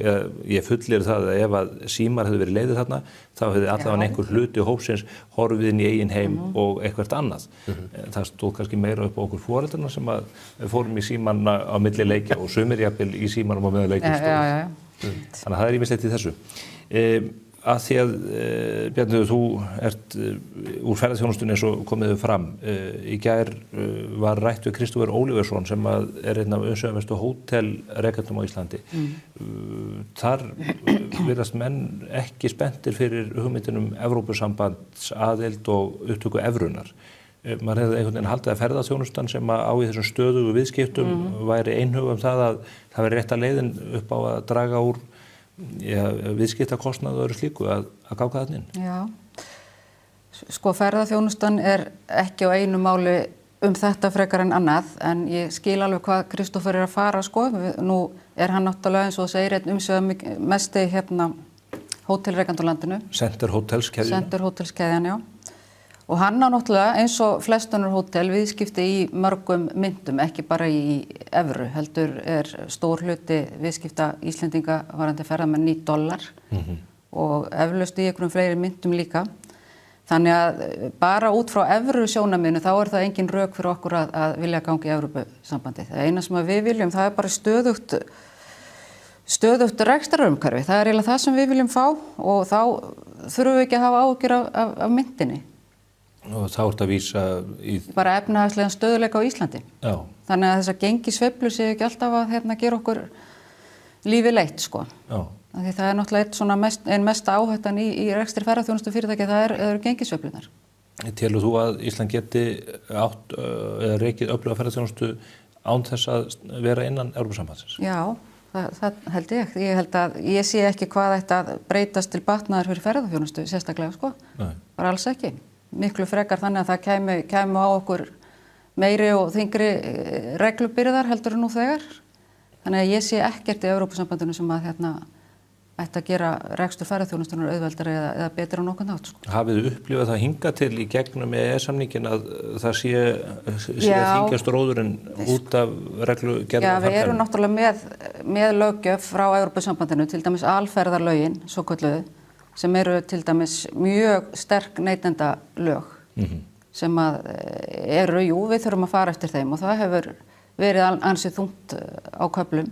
ég fullir það að ef að símar hefði verið leiðir þarna, þá hefði allavega einhver hluti hópsins horfið inn í eigin heim og eitthvað annað. Það stóð kannski meira upp á okkur foreldrarna sem að við fórum í símanna á milli leikja og sumir jafnvel í símanum á meðan leikjum stóð. Þannig að það er ýmislegt í þessu. Að því að, Bjarni, þú ert úr ferðaþjónustunni eins og komið fram. Í gær var rætt við Kristófer Óliversson sem er einn af umsvifaminnstu hótelrekendum á Íslandi. Þar virðast menn ekki spenntir fyrir hugmyndinum Evrópusambandsaðild og upptöku evrunar. Maður hefði einhvern veginn haldið að ferðaþjónustan sem á í þessum stöðugu viðskiptum væri einhuga það að það væri rétta leiðin upp á að draga úr viðskiptakostnað og öðru slíku að ganga þarna inn. Já, sko ferðaþjónustan er ekki á einu máli þetta frekar en annað, en ég skil alveg hvað Kristófer að fara sko. Nú er hann náttúrulega eins og segir einn umsvifamesti hótelrekandi á landinu. Center Hotelskeðjan, já. Og hann á náttúrulega eins og flest önnur hótel viðskipti í mörgum myntum, ekki bara í evru, heldur er stór hluti viðskipta Íslendinga varandi ferðamenn í dollar og eflaust í einhverjum fleiri myntum líka. Þannig að bara út frá evru sjónarmiðinu þá er það engin rök fyrir okkur að vilja ganga í Evrópusambandið. Það eina sem við viljum, það er bara stöðugt rekstrarumhverfi. Það er eiginlega það sem við viljum fá og þá þurfum við ekki að hafa áhyggjur af myntinni. Og þá ert að vísa í bara efnahagslegan stöðuleika á Íslandi. Já. Þannig að þessar gengisveiflur séu ekki alltaf að gera okkur lífið leitt sko. Já. Því það er náttúrulega ein mesta áhættan í rekstri ferðaþjónustu fyrirtækja, það eru gengisveiflunar. Telur þú að Ísland geti átt eða rekið öfluga ferðaþjónustu án þess að vera innan Evrópusambandsins? Já, það held ég. Ég held að ég sé ekki hvað ætti að breytast til batnaðar fyrir ferðaþjónustu sérstaklega sko. Nei. Bara alls ekki. Miklu frekar þannig að það kæmu á okkur meiri og þyngri reglubyrðar heldur en nú þegar. Þannig að ég sé ekkert í Evrópusambandinu sem að ætti að gera rekstur ferðaþjónustunnar auðveldari eða betur á nokkurn hátt. Sko. Hafið þið upplifað það hingað til í gegnum EES-samningin að það sé þyngjast róðurinn út af reglugerðum? Já, við erum náttúrulega með löggjöf frá Evrópusambandinu, til dæmis alferðarlögin, svokölluðu, sem eru til dæmis mjög sterk neytendalög sem að eru, jú, við þurfum að fara eftir þeim og það hefur verið ansið þungt á köflum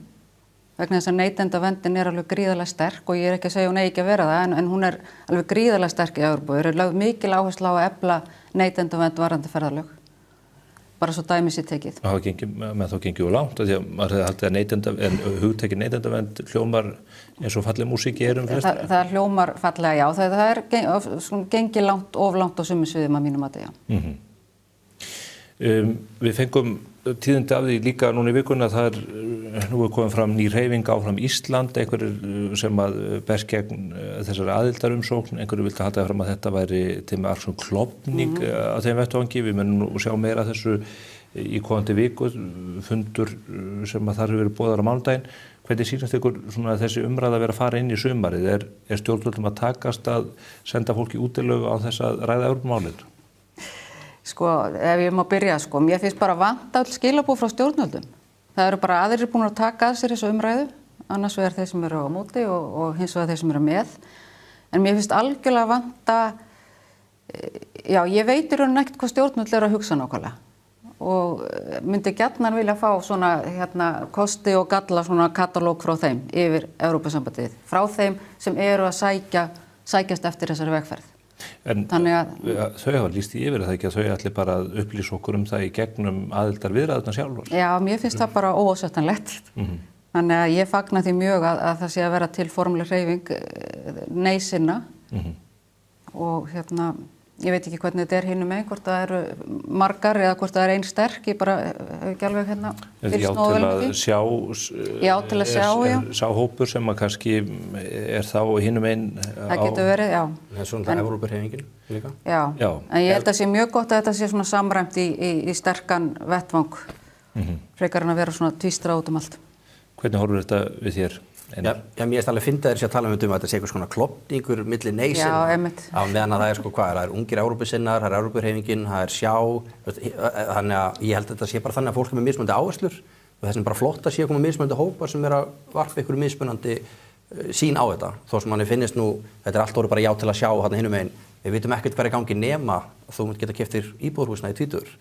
vegna þess að neytendaverndin er alveg gríðarlega sterk og ég er ekki að segja hún eigi ekki að vera það en hún er alveg gríðarlega sterk í Evrópu. Það er lögð mikil áhersla á að efla neytendavernd varðandi ferðalög. Bara svo dæmi sér tekið. Menn þá gengið langt því að maður hefði haldið að hugtekið neytendavernd hljómar eins og falleg músík í eyrum flestra. Það hljómar fallega, já. Það er gengið langt, of langt á sumum sviðum að mínum mati, já. Við fengum tíðindi af því líka núna í vikunni að nú er komið fram ný hreyfing áfram Ísland, einhverjir sem að berst gegn þessari aðildarumsókn, einhverjir vildi halda fram að þetta væri til með alls klofning á þeim vettvangi. Við munum nú sjá meira af þessu í komandi viku, fundur sem að þar hefur verið boðaður á mánudaginn. Hvernig sýnast ykkur svona þessi umræða að vera að fara inn í sumarið? Er stjórnvöldum að takast að senda fólk í útilegu á þess að ræða Evrópumálið? Sko, ef ég má byrja, sko, mér finnst bara vanta öll skilaboð frá stjórnvöldum. Það eru bara aðrir búin að taka að sér þessu umræðu, annars vegar þeir sem eru á móti og hins vegar þeir sem eru með. En mér finnst algjörlega vanta, já, ég veit í rauninni ekkert hvað stjórnvöld eru að hugsa nákvæmlega og myndi gjarnan vilja fá svona kosti og galla svona katalóg frá þeim yfir Evrópusambandið, frá þeim sem eru að sækjast eftir þessari vegferð. En þau hafa lýst í yfir það ekki að þau ætli bara að upplýsa okkur það í gegnum aðildar viðræðurnar sjálfar? Já, mér finnst það bara óásættanlegt. Þannig að ég fagna því mjög að það sé að vera til formuleg hreyfing nei-sinna og ég veit ekki hvernig þetta er hinum megin, hvort það eru margar eða hvort það er einn sterk, ég bara hef ekki alveg fylgst nógu vel með því. Já, til að sjá, já. Sá hópur sem að kannski er þá hinum megin á... Það getur verið, já. Það er svona Evrópuhreyfingin líka. Já, en ég held að sé mjög gott að þetta sé svona samræmt í sterkan vettvang, frekar en að vera svona tvístra út allt. Hvernig horfir þetta við þér? Já, mér er alveg fyndið að tala að þetta sé eitthvað svona klofningur milli nei-sinna. Já, einmitt. Á meðan að það er það er ungir Evrópusinnar, það er Evrópuhreyfingin, það er sjá, þannig að ég held að þetta sé bara þannig að fólk er með mismunandi áherslur og þess vegna bara flott að sé koma mismunandi hópar sem er að varpa einhverju mismunandi sín á þetta. Þó sem manni finnist nú, þetta er allt orðið bara já til að sjá þarna hinum megin. Við vitum ekkert hvað er í gangi nema að þú munt geta keypt þér íbúðarhúsnæði í tvítugur.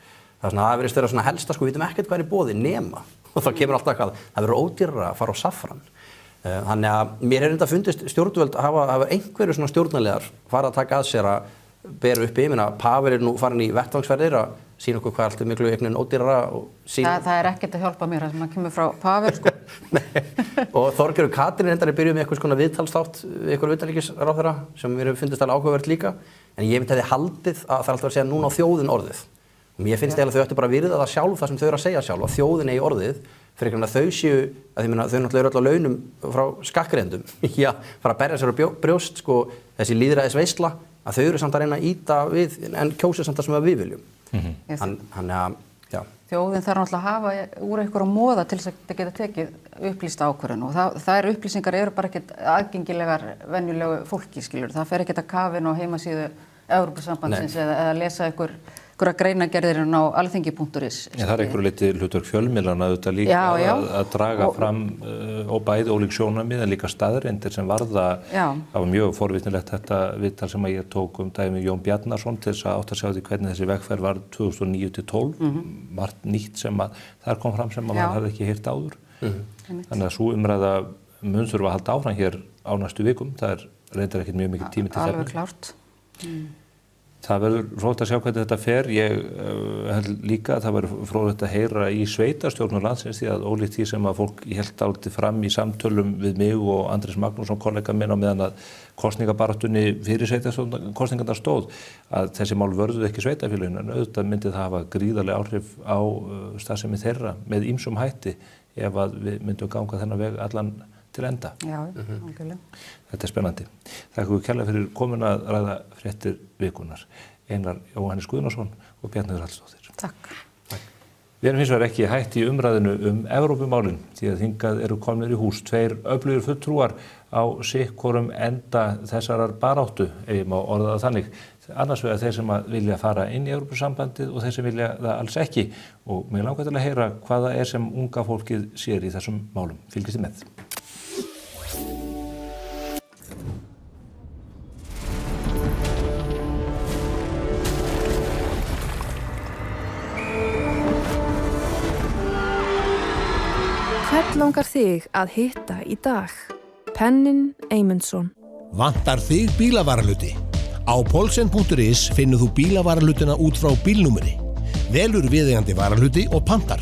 Það virðist vera svona helsta, við vitum ekkert hvað er í boði nema. Og þá kemur alltaf eitthvað, það verður ódýrara að fara á Safran. Þannig að mér er enda fundist stjórnvöld hafa einhverju svona stjórnarlegar fara að taka að sér að bera uppi. Ég meina, Pavel er nú farin í vettvangsferðir að sýna okkur hvað allt er miklu einhvern veginn ódýrara og sína... Það er ekkert að hjálpa mér það sem að kemur frá Pavel, sko. Og Þorgerður Katrín endar byrjuð með eitthvað svona viðtalsþátt við ykkur utanríkisráðherra sem mér hefur fundist alveg áhugavert líka. En ég myndi hefði haldið að það er alltaf að segja núna á þjóðin orðið. Og mér finnst eiginlega þau ættu bara að virða það sjálf það sem þau eru að segja sjálf, að þjóðin eigi orðið, fyrir að þau séu, að þau náttúrulega eru öll á launum frá skakkgreiðendum, já, fara að berja sér á brjóst, sko, þessi lýðræðisveisla, að þau eru samt að reyna að ýta við, en kjósa samt það sem við viljum. Þannig að, já. Þjóðin þarf náttúrulega að hafa úr einhverju móða til þess að þetta geta tekið upplýsta ákvörðun og það upplýsingar eru bara ekkert aðgengilegar venjulegu fólki, skilur. Það fer ekkert að kafin og heimasíðu Evrópusambandsins eða lesa einhverja greinagerðirinn á alþingi.is. Það er einhverju leyti hlutverk fjölmiðlana auðvitað líka að draga fram og bæði ólík sjónarmið en líka staðreyndir sem varða. Það var mjög forvitnilegt þetta viðtal sem ég tók dæmi Jón Bjarnason til þess að átta sig á því hvernig þessi vegferð var 2009-12, margt nýtt sem að þar kom fram sem að maður hafði ekki heyrt áður. Þannig að svo umræða mun þurfa að halda áfram hér á næstu vikum. Það er reyndar ekkert mjög mikið tími til það. Alveg klárt. Það verður fróðlegt að sjá hvernig þetta fer. Ég held líka að það verður fróðlegt að heyra í sveitarstjórnum landsins því að ólíkt því sem að fólk hélt álítið fram í samtölum við mig og Andrés Magnússon, kollega minn á meðan að kosningabaráttunni fyrir sveitarstjórnarkosningarnar stóð, að þessi mál vörðuðu ekki sveitarfélögin en auðvitað myndi það hafa gríðarleg áhrif á starfsemi þeirra með ýmsum hætti ef að við myndum ganga þennan veg allan til enda. Já, algjörlega. Þetta er spennandi. Þakka ykkur kærlega fyrir komuna að ræða fréttir vikunar. Einar Jóhannes Guðnason og Bjarnheiður Hallsdóttir. Takk. Við erum hins vegar ekki hætt í umræðinu Evrópumálin því að hingað eru komnir í hús tveir öflugir fulltrúar á sikkorum enda þessarar baráttu, ef ég má orða það þannig. Annars vegar þeir sem vilja fara inn í Evrópusambandið og þeir sem vilja það alls ekki. Og mig langar til að heyra hvað það er sem unga fólkið sér í þessum málum. Fylgist þið með. Hvern langar þig að hitta í dag? Pennin Eymundsson. Vantar þig bílavaraluti? Á Poulsen.is finnur þú bílavaralutuna út frá bílnúmeri. Velur viðeigandi varaluti og pantar.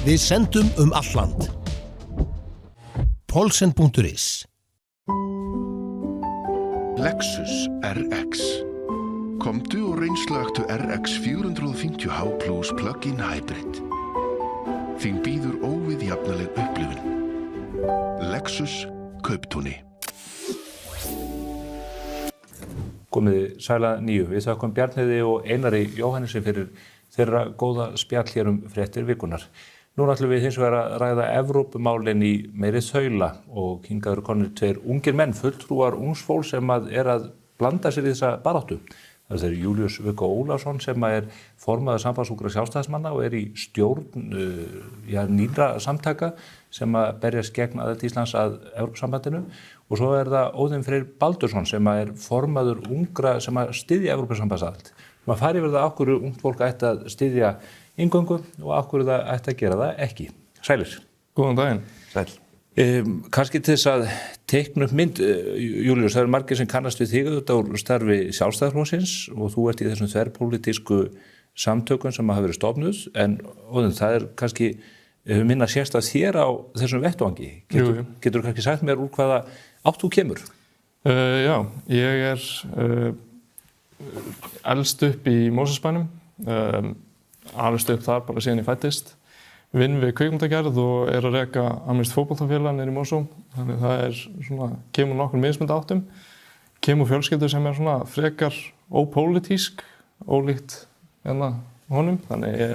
Við sendum all land. Poulsen.is. Lexus RX. Komdu og reynslagtu RX 450h Plus Plug-in Hybrid. Þín býður óviðjafnaleg upplifun. Lexus Kauptúni. Komið sæla nýju. Við þakkum Bjarnheiði og Einari Jóhannesi fyrir þeirra góða spjall hér fréttir vikunar. Nú ætlum við hins vegar að ræða Evrópumálin í meiri þaula og hingað eru komnir tveir ungir menn, fulltrúar ungs fólks sem að blanda sér í þessa baráttu. Það er Júlíus Viggo Ólafsson sem er formaður Sambandsúkra sjálfstæðismanna og í stjórn nýrra samtaka sem að berjast gegn aðild Íslands að Evrópusambandinu og svo er það Óðinn Freyr Baldursson sem er formaður ungra sem að styðja Evrópusambandsaðild. Maður fari yfir það okkur ungt fólk ætti að styðja inngöngu og okkur það ætti að gera það ekki. Sælir. Góðan daginn. Sæl. Kannski til þess að teikna upp mynd, Júlíus, það eru margir sem kannast við þig auðvitað úr starfi Sjálfstæðisflokksins og þú ert í þessum þverpólitísku samtökum sem hafa verið stofnuð, en Óðinn, það er kannski minna sérst að þér á þessum vettvangi. Getur þú kannski sagt mér úr hvaða átt þú kemur? Já, ég er elst upp í Mosfellsbænum, alveg upp þar bara síðan ég fæddist. Vinn við kvikmyndagerð og er að reka amerískt fótboltafélag niðri í Mosó. Þannig það er svona, kemur nokkur mismunandi áttum. Kemur fjölskyldu sem er svona frekar ópólitísk, ólíkt honum. Þannig ég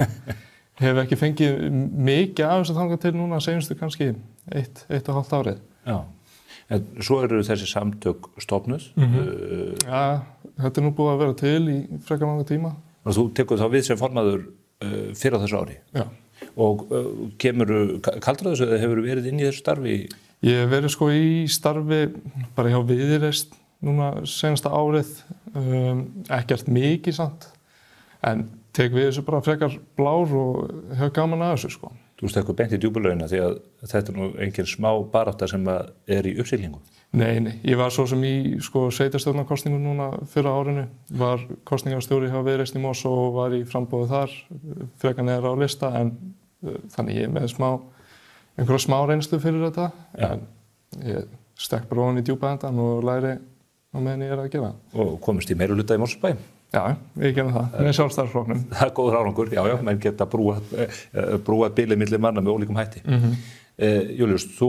hef ekki fengið mikið af þessu þangað til núna seinustu kannski 1,5 árið. Já, en svo eru þessi samtök stofnuð. Ja, þetta er nú búið að vera til í frekar langa tíma. Og þú tekur þá við sem formaður fyrir á þessu ári? Já. Og kemurðu kaldur þessu eða hefur verið inn í þessu starfi? Ég hef verið sko í starfi bara hjá Viðreisn núna senasta árið, ekkert mikið samt, en tek við þessu bara frekar blár og hef gaman að þessu sko. Þú stekkur beint í djúpulaugina því að þetta er nú engin smá barátta sem er í uppsiglingu. Nei, ég var svo sem í sko sveitarstjórnarkosningu núna fyrra árinu, var kosningarstjóri hjá Viðreisn í Mosó og var í framboði þar, frekar neðar á lista, en þannig ég er með einhverja smá reynslu fyrir þetta, en ég stekk bara ofan í djúpa endan og læri á meðan ég er að gera. Og komist í meirihluta í Mosfellsbæ? Já, ég gerði það, með Sjálfstæðisflokknum. Það er góður árangur, já, menn geta brúað bilið milli manna með ólíkum hætti. Júlíus, þú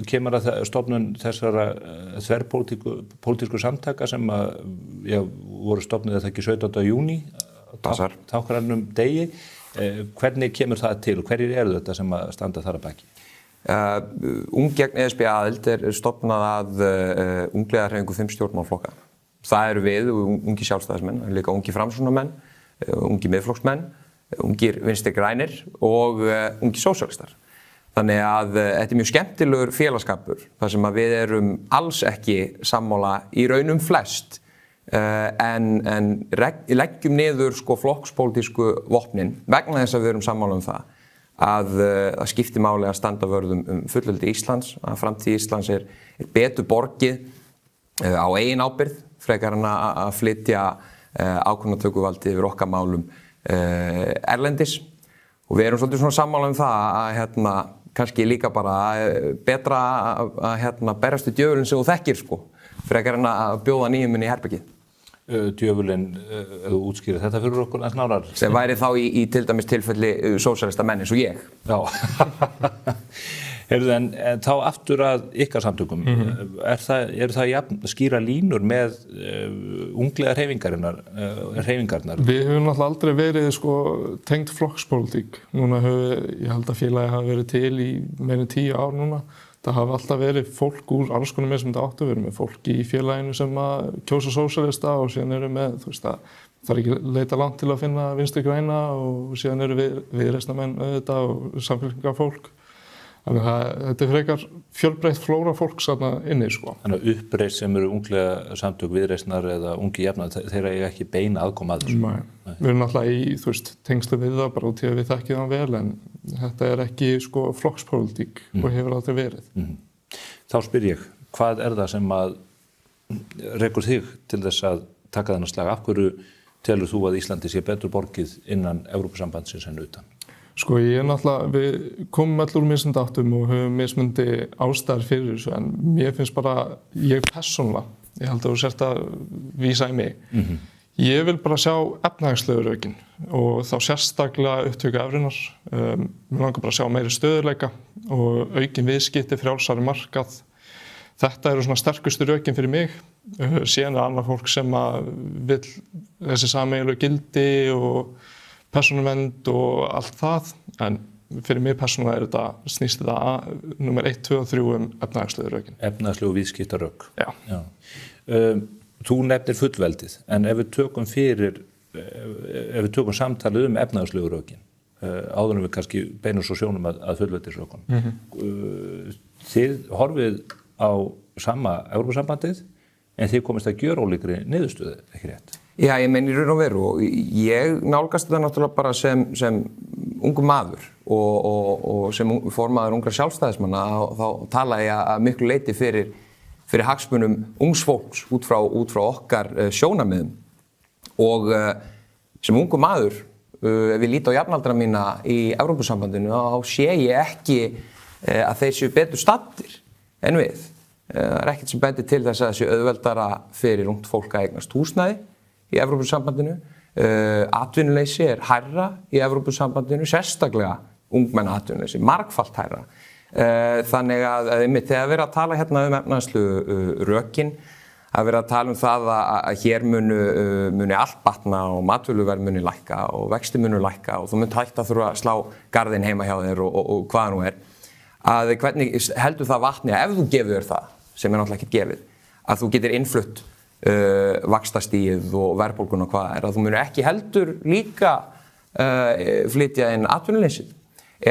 kemur að stofnun þessara þverpólitísku samtaka sem voru stofnuð eða ekki 17. júní, táknrænum degi. Hvernig kemur það til og hverjir eru þetta sem að standa þar að baki? Gegn ESB aðild er stofnað að ungliðahreyfingu 5 stjórnmálaflokka. Það eru við, ungi sjálfstæðismenn, líka ungi framsóknarmenn, ungi miðflokksmenn, ungir vinstri grænir og ungi sósíalistar. Þannig að þetta er mjög skemmtilegur félagskapur þar sem að við erum alls ekki sammála í raunum flest en leggjum niður sko flokkspólitísku vopnin vegna þess að við erum sammála það að skipti máli að standa vörð fullveldi Íslands, að framtíð Íslands er betur borgið á eigin ábyrgð frekar en að flytja ákvörðunartökuvaldið yfir okkar málum erlendis og við erum svolítið svona sammála það að kannski líka bara betra að berjast við djöfulinn sem þú þekkir sko, frekar en að bjóða nýjum inn í herbergið. Djöfulinn, ef þú útskýrir þetta fyrir okkur aðeins nánar. Sem væri þá í til dæmis tilfelli sósíalista menn eins og ég. Já. Heyrðu, en þá aftur að ykkar samtökum, eru það jafn skýra línur með ungliðar hreyfingarnar? Við höfum náttúrulega aldrei verið sko tengd flokkspólitík. Núna ég held að félagi hafa verið til í meira en 10 ár núna. Það hafa alltaf verið fólk úr alls konar með sem þetta áttu, við erum með fólk í félaginu sem að kjósa sósíalista og síðan erum með, þú veist það er ekki leita langt til að finna vinstri græna og síðan eru viðreisnarmenn auðvitað og samfélkingafólk. Þannig að þetta er frekar fjölbreytt flóra fólks þarna inni sko. Þannig að uppreist sem eru unglega samtök viðreisnar eða ungi jafnar, þeirra eiga ekki beina aðkoma að þessu? Nei. Við erum náttúrulega í, tengslu við það bara út í að við þekkjum það vel en Þetta ekki sko flokkspólitík og hefur aldrei verið. Þá spyr ég, hvað það sem að rekur þig til þess að taka þennan slag? Af hverju telur þú að Íslandi sé betur borgið innan Evrópusambandsins en utan? Sko ég náttúrulega, við komum allir úr mismunandi áttum og höfum mismunandi ástæður fyrir þessu, en mér finnst bara, ég persónulega, ég held að þú sért að vísa í mig, ég vil bara sjá efnahagslegu rökin og þá sérstaklega upptöku evrunar. Mér langar bara að sjá meiri stöðuleika og aukin viðskipti, frjálsari markað. Þetta eru svona sterkustu rökin fyrir mig. Síðan annað fólk sem að vill þessi sameiginlegu gildi og persónuvernd og allt það, en fyrir mig persónulega snýst þetta númer 1, 2 og 3 efnahagslegu rökin. Efnahagslegu viðskiptarök. Já. Þú nefnir fullveldið, en ef við tökum samtalið efnahagslegu rökin, áður en við kannski beinum svo sjónum að fullveldisrökun. Þið horfið á sama Evrópusambandið, en þið komist að gjörólíkri niðurstöðu, ekki rétt? Já, ég meina í raun og veru og ég nálgast þetta náttúrulega bara sem ungur maður og sem formaður ungra sjálfstæðismanna þá tala ég að miklu leyti fyrir hagsmunum ungs fólks út frá okkar sjónarmiðum og sem ungur maður ef ég lít á jafnaldra mína í Evrópusambandinu þá sé ég ekki að þeir séu betur staddir en við. Það er ekkert sem bendir til þess að það sé auðveldara fyrir ungt fólk að eignast húsnæði í Evrópusambandinu. Atvinnuleysi er hærra í Evrópusambandinu, sérstaklega ungmenna atvinnuleysi, margfalt hærra. Þannig að þegar við erum að tala hérna efnahagslegu rökin, að vera að tala það að hér muni allt batna og matvöruverð muni lækka og vexti muni lækka og þú munt hægt að þurfa að slá garðinn heima hjá þér og hvað nú er. Að hvernig heldur það vatni að ef þú gefur þér það, sem er náttúrulega ekki gefið, að þú getur innflutt vaxtastigið og verðbólguna hvað er, að þú munir ekki heldur líka flytja inn atvinnuleysið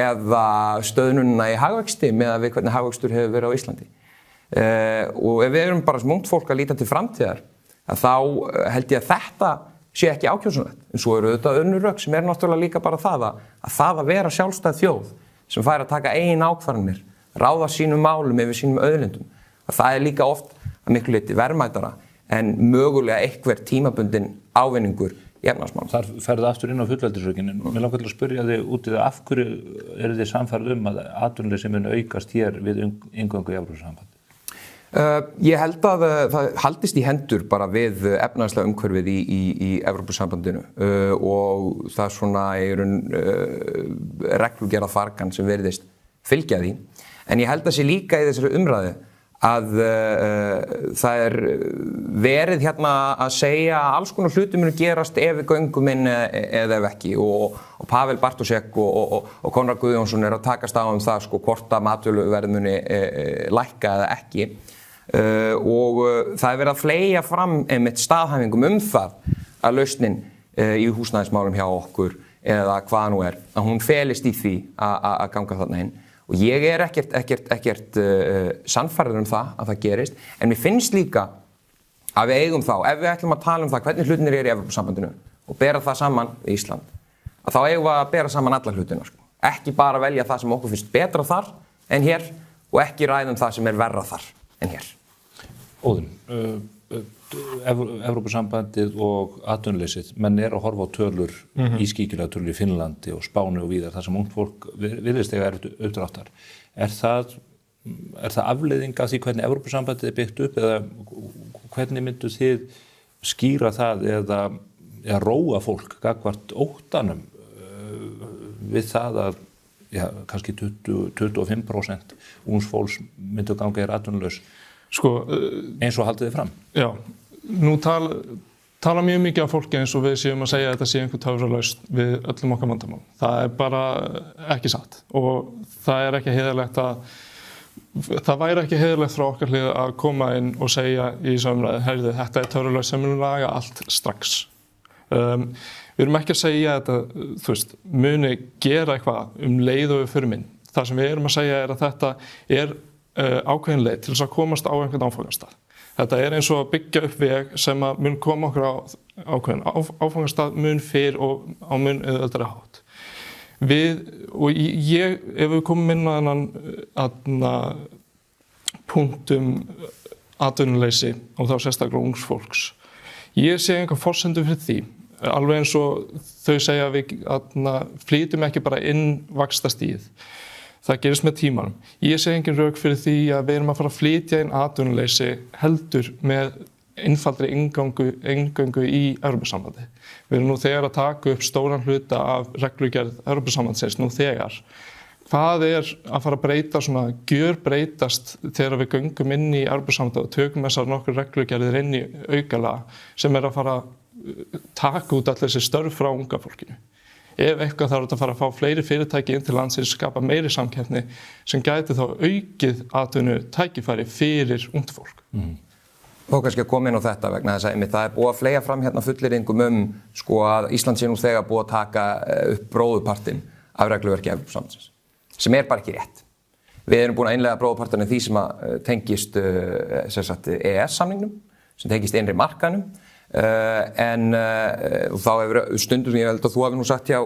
eða stöðnunina í hagvexti með að við hvernig hagvextur hefur verið á Íslandi. Og ef við erum bara sem ungt fólk að líta til framtíðar, að þá held ég að þetta sé ekki ákjósanlegt. En svo eru þetta önnur rök sem er náttúrulega líka bara það að vera sjálfstæð þjóð sem fær að taka eigin ákvarðanir, ráða sínum málum yfir sínum auðlindum. Að það er líka oft að miklu leyti verðmætara en mögulega eitthvað tímabundin ávinningur í efnahagsmálum. Þar ferðu aftur inn á fullveldisrökin, en mér langar til að spyrja þig út í það af hverju eru þið sannfærð að atvinnuleysi muni aukast hér við inngöngu í Evrópusambandið? Ég held að það haldist í hendur bara við efnahagslega umhverfið í Evrópusambandinu og það er svona reglugerða fargan sem virðist fylgja því. En ég held að sé líka í þessari umræðu að það er verið hérna að segja að alls konar hluti munu gerast ef við göngum inn eða ef ekki og Pavel Bartošek og Konráð Guðjónsson að takast á það hvort að matvöruverð muni lækka eða ekki. Og það er verið að fleygja fram einmitt staðhæfingum það að lausnin í húsnæðismálum hjá okkur eða hvað nú er, að hún felist í því að ganga þarna inn. Og ég er ekkert sannfærður það að það gerist, en mér finnst líka að við eigum þá, ef við ætlum að tala það hvernig hlutinir eru í Evrópusambandinu og bera það saman við Ísland, að þá eigum við að bera saman alla hlutina. Ekki bara velja það sem okkur finnst betra þar en hér og ekki ræðum það sem er verra þar en hér. Óðinn, Evrópusambandið og atvinnuleysið, menn að horfa á tölur ískíkilega tölur í Finnlandi og Spáni og víðar, þar sem ungt fólk virðist eiga uppdráttar. Er það afleiðing af því hvernig Evrópusambandið er byggt upp eða hvernig myndu þið skýra það eða róa fólk gagnvart óttanum við það að kannski 25% ungs fólks myndu ganga atvinnulaus eins og haldið þið fram? Já, nú tala mjög mikið af fólki eins og við séum að segja að þetta sé einhver töfralausn við öllum okkar vandamál. Það er bara ekki satt og það er ekki heiðarlegt það væri ekki heiðarlegt frá okkar hlið að koma inn og segja í samræði, heyrðu, þetta er töfralausn sem mun laga allt strax. Við erum ekki að segja að þetta, muni gera eitthvað leið og við förum inn. Það sem við erum að segja er að þetta er ákveðin leið til þess að komast á einhvern áfangastað. Þetta er eins og að byggja upp veg sem að mun koma okkur á ákveðin áfangastað mun fyrr og á mun auðveldari hátt. ef við komum inn á þennan punktum atvinnuleysi og þá sérstaklega ungs fólks. Ég sé enga forsendur fyrir því, alveg eins og þau segja að við flytjum ekki bara inn vaxtastigið. Það gerist með tímanum. Ég sé engin rök fyrir því að við erum að fara að flytja inn atvinnuleysi heldur með einfaldri inngöngu í Evrópusambandið. Við erum nú þegar að taka upp stóran hluta af reglugerð Evrópusambandsins nú þegar. Hvað að fara að breyta gjörbreytast þegar við göngum inn í Evrópusambandið og tökum þessar nokkur reglugerðir inn í aukalega sem að fara að taka út allir þessi störf frá unga fólkinu. Ef eitthvað þarf að fara að fá fleiri fyrirtæki inn til landsins, skapa meiri samkeppni sem gæti þá aukið atvinnu tækifæri fyrir ungt fólk. Þó kannski að koma inn á þetta vegna þess að það búið að fleygja fram hérna fullyrðingum að Ísland sé nú þegar búið að taka upp bróðurpartinn af regluverki Evrópusambandsins, sem bara ekki rétt. Við erum búin að innleiða bróðurpartinn því sem tengist EES-samningnum, sem tengist innri markaðnum, en þá hefur stundum, ég held að þú hafi nú sagt hjá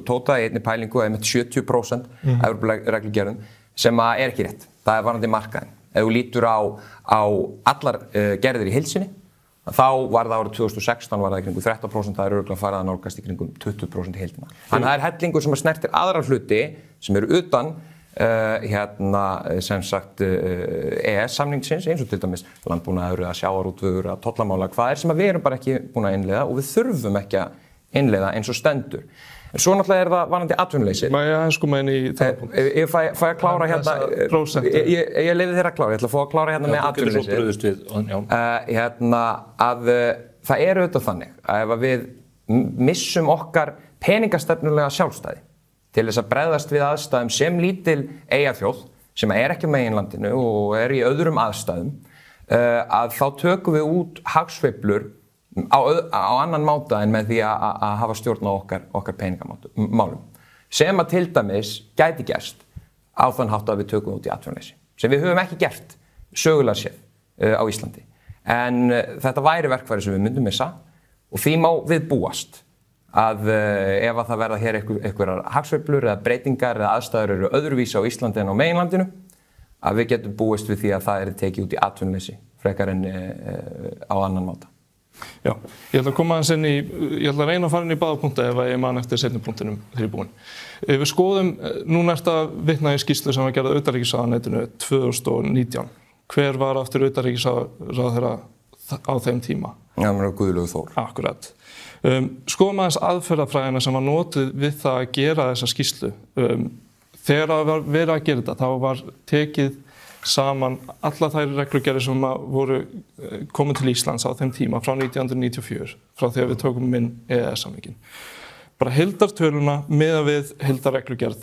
Tóta í einni pælingu að 70% Evrópureglugerðum sem ekki rétt. Það varðandi markaðinn. Ef þú lítur á allar gerðir í heilsinni, þá var það árið 2016 var það í kringum 13%, það örugglega farið að nálgast í kringum 20% í heildina. Þannig að það hellingur sem snertir aðra hluti sem eru utan sem sagt EES-samningsins, eins og til dæmis landbúnaður, sjávarútvegur, tollamála, hvað sem við erum bara ekki búin að innleiða og við þurfum ekki að innleiða eins og stendur. En svo náttúrulega það varðandi atvinnuleysi. Má ég aðeins koma inn í það punkt? Ég fæ að klára hérna, ég leyfi þér að klára, ég ætla að fá að klára hérna með atvinnuleysi. Að það auðvitað þannig að ef við missum okkar peningastefnulega sjálfstæði til þess að bregðast við aðstæðum sem lítil eyjaþjóð sem ekki á meginlandinu og í öðrum aðstæðum, að þá tökum við út hagsveiflur á annan máta en með því að hafa stjórn á okkar peningamálum. Sem að til dæmis gæti gerst á þann hátt að við tökum út í atvinnuleysi, sem við höfum ekki gert sögulega séð á Íslandi. En þetta væri verkfæri sem við myndum missa og því má við búast að ef að það verða hér einhverjar hagsveiflur eða breytingar eða aðstæður eru öðruvísi á Íslandi en á meginlandinu, að við getum búist við því að það tekið út í atvinnuleysi frekar en á annan máta. Já, ég ætla að koma aðeins inn ég ætla að reyna að fara inn í báða punkta ef ég man eftir seinni punktinum þegar ég er búinn. Ef við skoðum, núna að vitna í skýrslu sem var gerð á utanríkisráðuneytinu 2019. Hver var aftur utanríkisráðherra á þeim tíma? Já, það var Guðlaugur Þór. Akkurat. Skoðum aðeins aðferðafræðina sem var notuð við það að gera þessa skýrslu. Þegar það var verið að gera þetta, þá var tekið saman alla þær reglugerðir sem voru komin til Íslands á þeim tíma frá 1994, frá þegar við tókum inn EES-samninginn. Bara heildartöluna miðað við heildarreglugerð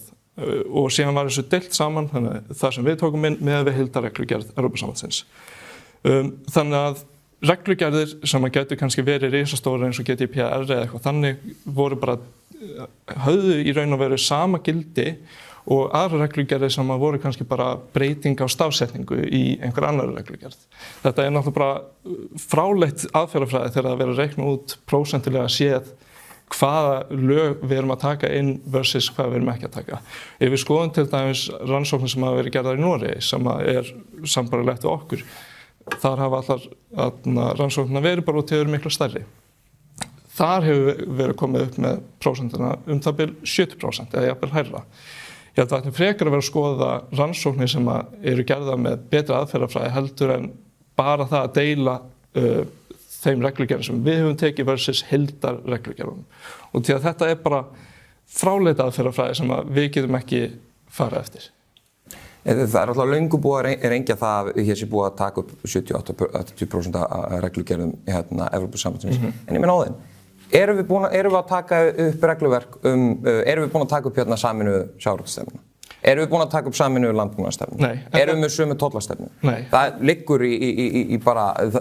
og síðan var þessu deilt saman, þannig að það sem við tókum inn miðað við heildarreglugerð Evrópusambandsins. Þannig að reglugerðir sem að gætu kannski verið risastórar eins og GDPR eða eitthvað þannig voru bara höfðu í raun og veru sama gildi og aðra reglugerðir sem að voru kannski bara breyting á stafsetningu í einhver annar reglugerð. Þetta náttúrulega bara fráleitt aðferðafræði þegar það verið að reikna út prósentulega séð hvaða lög við erum að taka inn versus hvað við erum ekki að taka. Ef við skoðum til dæmis rannsóknir sem hafa verið gerðar í Noregi sem sambarlegt við okkur, þar hafa allar rannsóknirnar verið bara út í miklu stærri. Þar hefur verið komið upp með prósentuna það bil 70% eða jafnvel hærra. Ég held að þetta frekar að vera að skoða rannsóknir sem eru gerðar með betra aðferðafræði heldur en bara það að deila þeim reglugerðum sem við höfum tekið versus heildarreglugerðunum. Og því að þetta bara fráleita aðferðafræði sem við getum ekki fara eftir. Það alltaf löngu búið að rengja það að hér sé búið að taka upp 70-80% af reglugerðum í Evrópusambandsins. En ég meina á þeim, erum við að taka upp regluverk erum við búin að taka upp sameinuðu sjávarútvegsstefnuna? Erum við búin að taka upp sameinuðu landbúnaðarstefnu? Nei. Erum við með sömu tollastefnu? Nei. Það liggur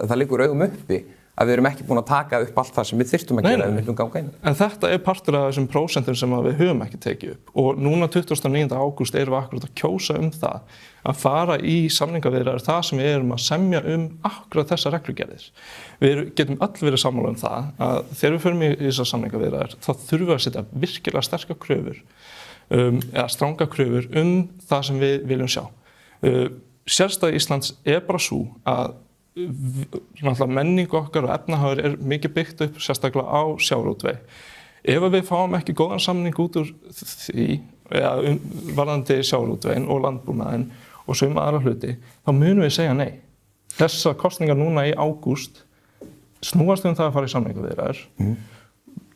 það liggur augum uppi að við erum ekki búin að taka upp allt það sem við þyrftum að gera ef við myndum ganga inn. En þetta partur af þessum prósentum sem við höfum ekki tekið upp og núna 29. ágúst erum við akkurat að kjósa það að fara í samningaviðræður það sem við erum að semja akkurat þessar reglugerðir. Við getum öll verið sammála það að þegar við förum í þessar samningaviðræður þá þurfum við að setja virkilega sterkar kröfur eða stranga kröfur það sem við viljum sjá. Sérstæða Íslands bara svo að menning okkar og efnahagur mikið byggt upp sérstaklega á sjávarútvegi. Ef við fáum ekki góðan samning út úr því, eða varðandi sjávarútveginn og landbúnaðinn og suma aðra hluti, þá munum við segja nei. Þessar kosningar núna í ágúst snúast það að fara í samningaviðræður.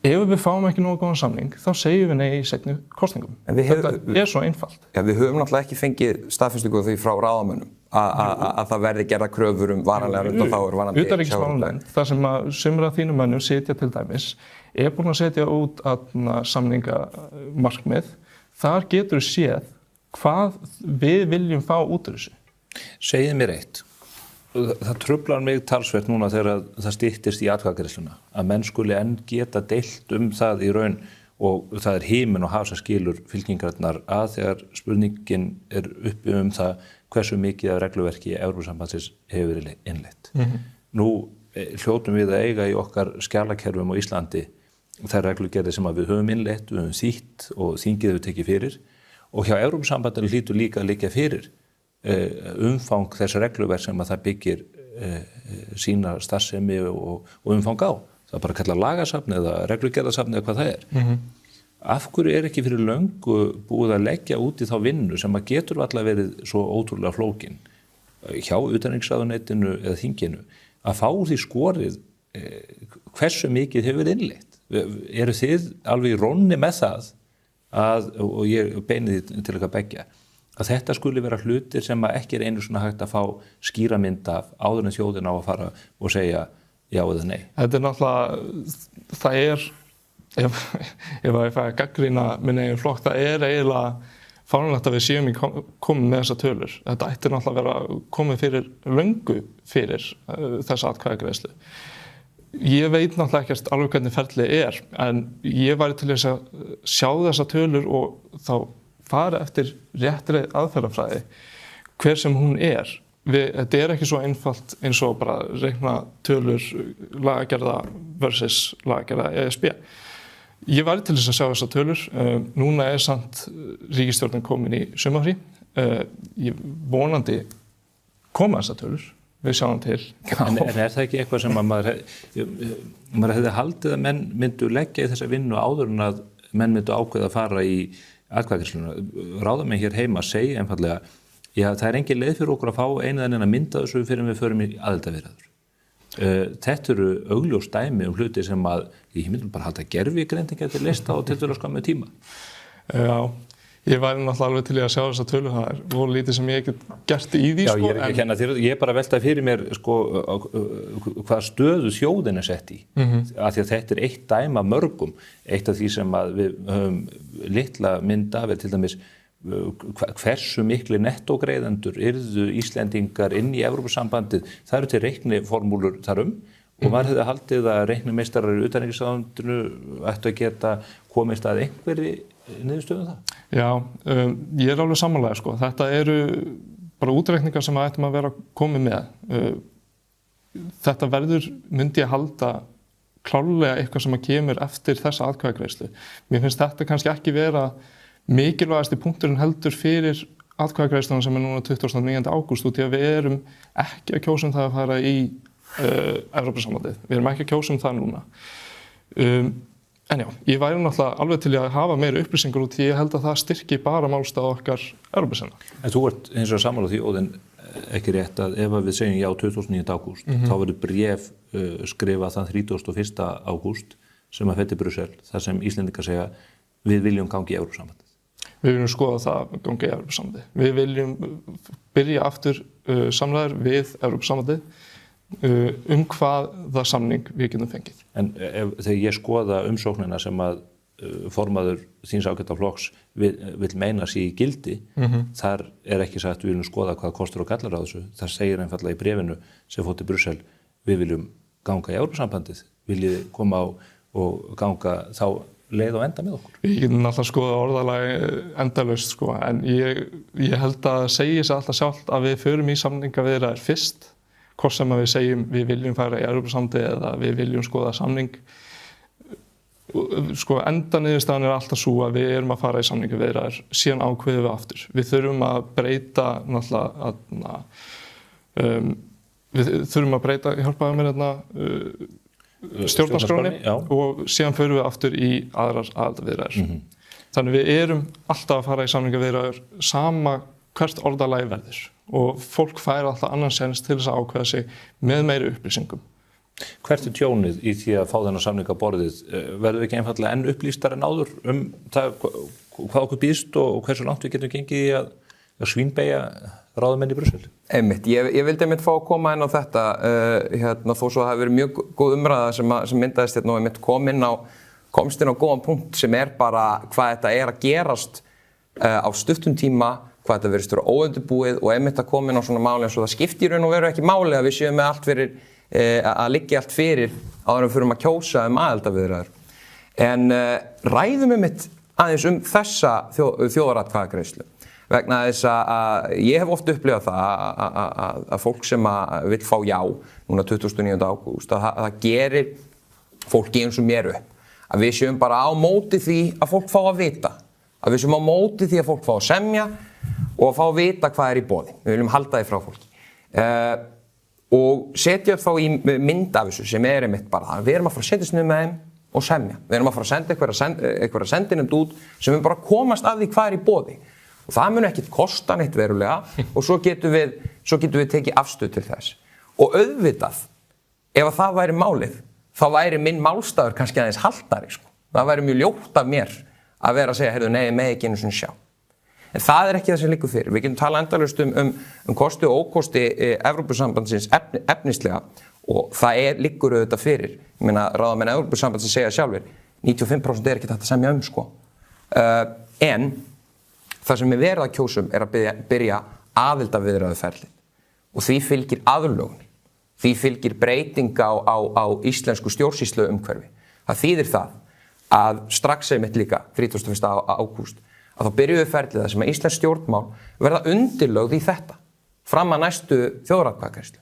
Ef við fáum ekki nógu góðan samning, þá segjum við nei í seinni kosningum. Þetta svo einfalt. Ja, við höfum náttúrulega ekki fengið staðfestingu því frá ráðamönnum að það verði gerða kröfur varanlegar undanþágur varðandi utanríkismálanefnd, þar sem að sumra af þínum mönnum sitja til dæmis, búin að setja út samningamarkmið. Þar getur við séð hvað við viljum fá út úr þessu. Segið mér eitt. Það truflar mig talsvert núna þegar það styttist í atkvæðagreiðsluna að menn skuli enn geta deilt það í raun og það himinn og haf sem skilur fylkingarnar að þegar spurningin uppi það hversu mikið af regluverki Evrópusambandsins hefur verið innleitt. Nú hljótum við að eiga í okkar skjalakerfum á Íslandi þær reglugerðir sem við höfum innleitt, við höfum þýtt og þingið hefur tekið fyrir og hjá Evrópusambandinu hlýtur líka að liggja fyrir umfang þess regluverk sem að það byggir sína starfsemi og umfang á. Það bara kalla lagasafn eða reglugerðasafn eða hvað það Af hverju ekki fyrir löngu búið að leggja út í þá vinnu sem að getur alltaf verið svo ótrúlega flókin hjá utanríkisráðuneytinu eða þinginu að fá því skorið hversu mikið hefur innleitt. Eru þið alveg í rónni með það og ég beini því til eitthvað beggja að þetta skuli vera hlutir sem að ekki einu svona hægt að fá skýra mynd af áður en þjóðin á að fara og segja já eða nei. Þetta náttúrulega, það ef ég fæ að gagnrýna minn eigin flokk, það eiginlega fáránlegt að við séum komin með þessar tölur. Þetta ætti náttúrulega að vera komið fyrir löngu fyrir þessa atkvæðagreiðslu. Ég veit náttúrulega ekkert alveg hvernig ferlið en ég væri til þess að sjá þessar tölur og þá fara eftir réttri aðferðafræði hver sem hún Þetta ekki svo einfalt eins og bara reikna tölur lagagerða versus lagagerða ESB. Ég væri til þess að sjá þessar tölur. Núna samt ríkisstjórnin komin í sumarfrí. Ég vonandi koma þessar tölur. Við sjáum til. En það ekki eitthvað sem að maður hefði haldið að menn myndu leggja í þessa vinnu áður en að menn myndu ákveða að fara í atkvæðagreiðsluna? Ráðamenn hér heima segja einfallega já, það engin leið fyrir okkur að fá einu eða neina mynd af þessu fyrir við förum í aðildarviðræður. Þetta eru augljós dæmi hluti sem að ég myndi bara halda gervigreind geti leyst á tiltölulega skömmu tíma. Já, ég væri náttúrulega alveg til í að sjá þessa tölu, það voru lítið sem ég get gert í því. Já, ég ekki að kenna þér, ég bara velta fyrir mér hvaða stöðu þjóðin sett í. Af því að þetta eitt dæmi af mörgum, eitt af því sem að við höfum litla mynd af til dæmis hversu mikli nettógreiðendur yrðu Íslendingar inn í Evrópusambandið. Það eru til reikniformúlur þarum og maður hefði haldið að reiknimeistarar í utanríkisráðuneytinu ættu að geta komist að einhverri niðurstöðu það? Já, ég alveg sammála sko. Þetta eru bara útreikningar sem ættum að vera komið með. Þetta verður, myndi ég halda, klárlega eitthvað sem að kemur eftir þessa atkvæðagreiðslu. Mér finnst þetta kannski ekki vera mikilvægasti punkturinn heldur fyrir atkvæðagreiðsluna sem núna 29. ágúst út í að við erum ekki að kjósa það að fara í Evrópusambandið. Við erum ekki að kjósa það núna. En já, ég væri náttúrulega alveg til að hafa meira upplýsingar út því ég held að það styrki bara málstað okkar Evrópusinna. En þú ert hins vegar sammála því, Óðinn, ekki rétt að ef við segjum já 29. ágúst, þá verður bréf skrifað þann 31. ágúst sem að fer til Brussel, þar sem Íslendingar segja við viljum gangi í Evrópusambandið. Við viljum skoða það gangi í Evrópusambandið. Við viljum byrja aftur samræður við Evrópusambandið hvaða samning við getum fengið. En þegar ég skoða umsóknina sem að formaður þíns ágæta flokks vill meina sig í gildi, þar ekki sagt við viljum skoða hvað kostur og gallar á þessu. Það segir einfaldlega í bréfinu sem fór til Brussel, við viljum ganga í Evrópusambandið? Viljið þið koma á og ganga þá leið og enda með okkur? Ég get náttúrulega skoða orðalagi endalaust sko, en ég held að segja sér alltaf sjálft að við förum í samningaviðræður fyrst, hvort sem að við segjum við viljum fara í Evrópusambandið eða við viljum skoða samning. Sko endaniðurstaðan alltaf svo að við erum að fara í samningaviðræður, síðan ákveðum við aftur. Við þurfum að breyta náttúrulega við þurfum að breyta, hjálpaðu mér stjórnarskráni og síðan förum við aftur í aðrar aðildarviðræður. Þannig við erum alltaf að fara í samningaviðræður sama hvert orðalagi verður og fólk fær alltaf annan séns til þess að ákveða sig með meiri upplýsingum. Hvert tjónið í því að fá þennan samning á borðið? Verður við ekki einfaldlega enn upplýstar en áður það hvað okkur býðst og hversu langt við getum gengið í að svínbeygja ráðamenn í Brussel? Einmitt, ég vildi einmitt fá að koma inn á þetta þó svo það hafi verið mjög góð umræða sem myndaðist og einmitt komst inn á góðan punkt sem bara hvað þetta að gerast á stuttum tíma, hvað þetta verðist vera óundirbúið og einmitt að koma inn á svona máli eins og það skiptir í raun og veru ekki máli að við séum með allt fyrir að liggja allt fyrir áður en við förum að kjósa aðildarviðræður. En ræðum einmitt aðeins þessa þjóðaratkvæðagreiðslu. Vegna þess að ég hef oft upplifað það að fólk sem vill fá já núna 29. ágúst að það gerir fólki eins og mér upp. Að við séum bara á móti því að fólk fá að vita. Að við séum á móti því að fólk fá að semja og að fá að vita hvað í boði. Við viljum halda því frá fólki. Og setja upp þá í mynd af þessu sem einmitt bara að við erum að fara að setjast niður með þeim og semja. Við erum að fara að senda einhverja sendinefnd út sem við bara komast að því hvað í boði. Og það mun ekkert kosta neitt verulega og svo getum við tekið afstöð til þess. Og auðvitað, ef að það væri málið, þá væri minn málstaður kannski aðeins haltari. Sko. Það væri mjög ljótt af mér að vera að segja, heyrðu, nei, með ekki einu sinni sjá. En það ekki það sem liggur fyrir. Við getum talað endalaust um kosti og ókosti Evrópusambandsins efnislega og það liggur auðvitað fyrir. Ég meina, ráðamenn Evrópusambandsins segja sjálfir, 95% ekki þetta að semja sko. En það sem við verðum að kjósum að byrja aðildarviðræðuferlið og því fylgir aðlögun, því fylgir breyting á íslensku stjórnsýsluumhverfi. Það þýðir það að strax einmitt líka 31. ágúst að þá byrjuðu ferlið það sem að íslensk stjórnmál verða undirlögð í þetta fram að næstu þjóðaratkvæðagreiðslu.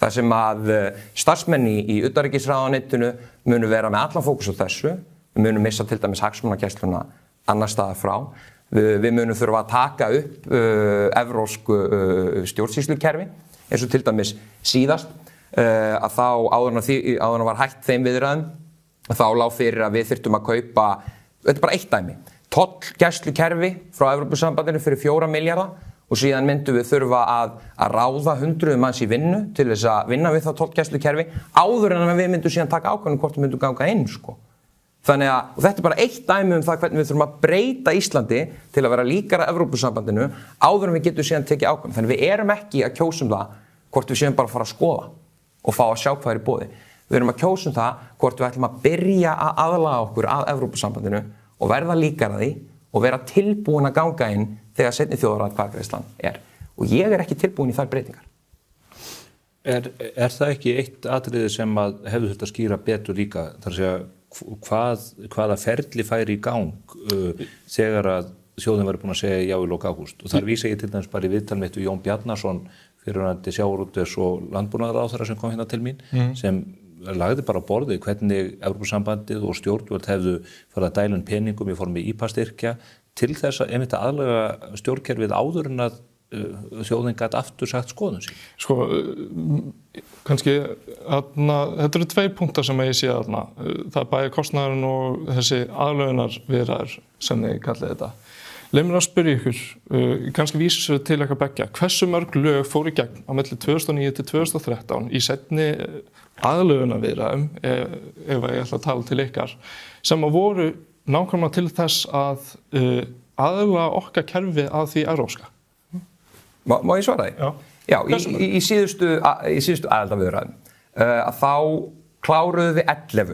Það sem að starfsmenn í utanríkisráðuneytinu munu vera með allan fókus á þessu, við munum missa til dæmis hagsmunagæsluna annar staðar frá. Við munum þurfa að taka upp evrópsku stjórnsýslukerfi eins og til dæmis síðast að þá áður en var hætt þeim viðræðum þá lá fyrir að við þyrftum að kaupa, þetta bara eitt dæmi, tollgæslukerfi frá Evrópusambandinu fyrir 4 milljarða og síðan myndum við þurfa að ráða 100 manns í vinnu til þess að vinna við það tollgæslukerfi áður en við myndum síðan taka ákvörðun hvort við myndum ganga inn sko. Þannig að og þetta bara eitt dæmi það hvernig við þurfum að breyta Íslandi til að vera líkara Evrópusambandinu áður en við getum síðan tekið ákvörðun. Þannig við erum ekki að kjósa það hvort við séum bara að fara að skoða og fá að sjá hvað í boði. Við erum að kjósa það hvort við ætlum að byrja að aðlaga okkur að Evrópusambandinu og verða líkara því og vera tilbúin að ganga inn þegar seinni þjóðaratkvæðagreiðslan Og ég ekki tilbúin í þær breytingar. Það ekki eitt atriði sem að hefðu þurft að skýra betur líka, þar að segja hvaða ferli færi í gang þegar að þjóðin væri búin að segja já í lok ágúst og þar vísa ég til dæmis bara í viðtal mitt við Jón Bjarnason fyrrverandi sjávarútvegs- og landbúnaðarráðherra sem kom hérna til mín sem lagði bara á borðið hvernig Evrópusambandið og stjórnvöld hefðu farið að dæla peningum í formi IPA-styrkja til þess að einmitt aðlaga stjórnkerfið áður en að þjóðin gat aftur sagt skoðun sín. Sko, kannski þetta eru 2 punktar sem ég sé þarna. Það er bæði kostnaðurinn og þessi aðlögunarviðræður sem þið kallið þetta. Leið mér að spyrja ykkur, kannski vísa til eitthvað beggja. Hversu mörg lög fóru í gegn á milli 2009 til 2013 í seinni aðlögunarviðræðum, ef ég ætla að tala til ykkar, sem að voru nákvæmlega til þess að aðlaga okkar kerfi að því evrópska? Má ég svara því? Já, í síðustu aðildarviðræðum að þá kláruðu við 11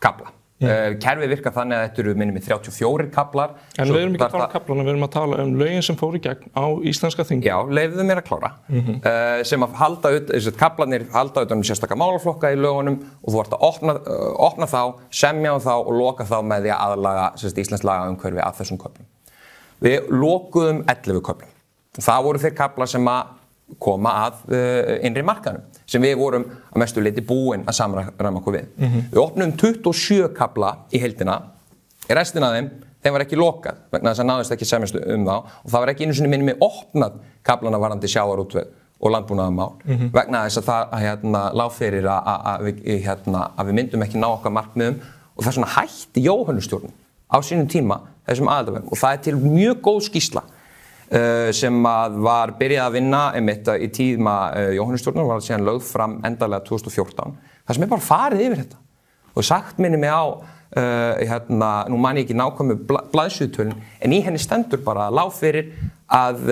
kafla Kerfið virkar þannig að þetta eru minnum 34 kaflar. En við erum ekki að tala um kaflana, við erum að tala um lögin sem fóru í gegn á íslenska þingi. Já, leyfðu mér að klára. Sem að halda kaflarnir halda utan sérstaka málaflokka í lögunum og þú ert að opna þá, semja þá og loka þá með því að aðlaga íslenskt lagaumhverfi að þessum köflum. Við lokuðum 11 köflum. Það voru þeir kaflar sem að koma að innri markaðnum, sem við vorum að mestu leyti búin að samræma okkur við. Við opnum 27 kafla í heildina, restina af þeim var ekki lokað, vegna þess að náðist ekki semjast þá og það var ekki einu sinni minni með opnað kaflana varðandi sjávarútveg og landbúnaðarmál, vegna þess að það lá fyrir að við myndum ekki ná okkar markmiðum og það svona hætti Jóhannustjórnin á sínum tíma þessum aðildarverðum og það til mjög góð skýrsla sem var byrjað að vinna einmitt í tíma Jóhannustjórnar og var síðan lögð fram endanlega 2014. Það sem bara farið yfir þetta og sagt minni mig á, nú man ég ekki nákvæmu blaðsíðutölin, en í henni stendur bara að lá fyrir að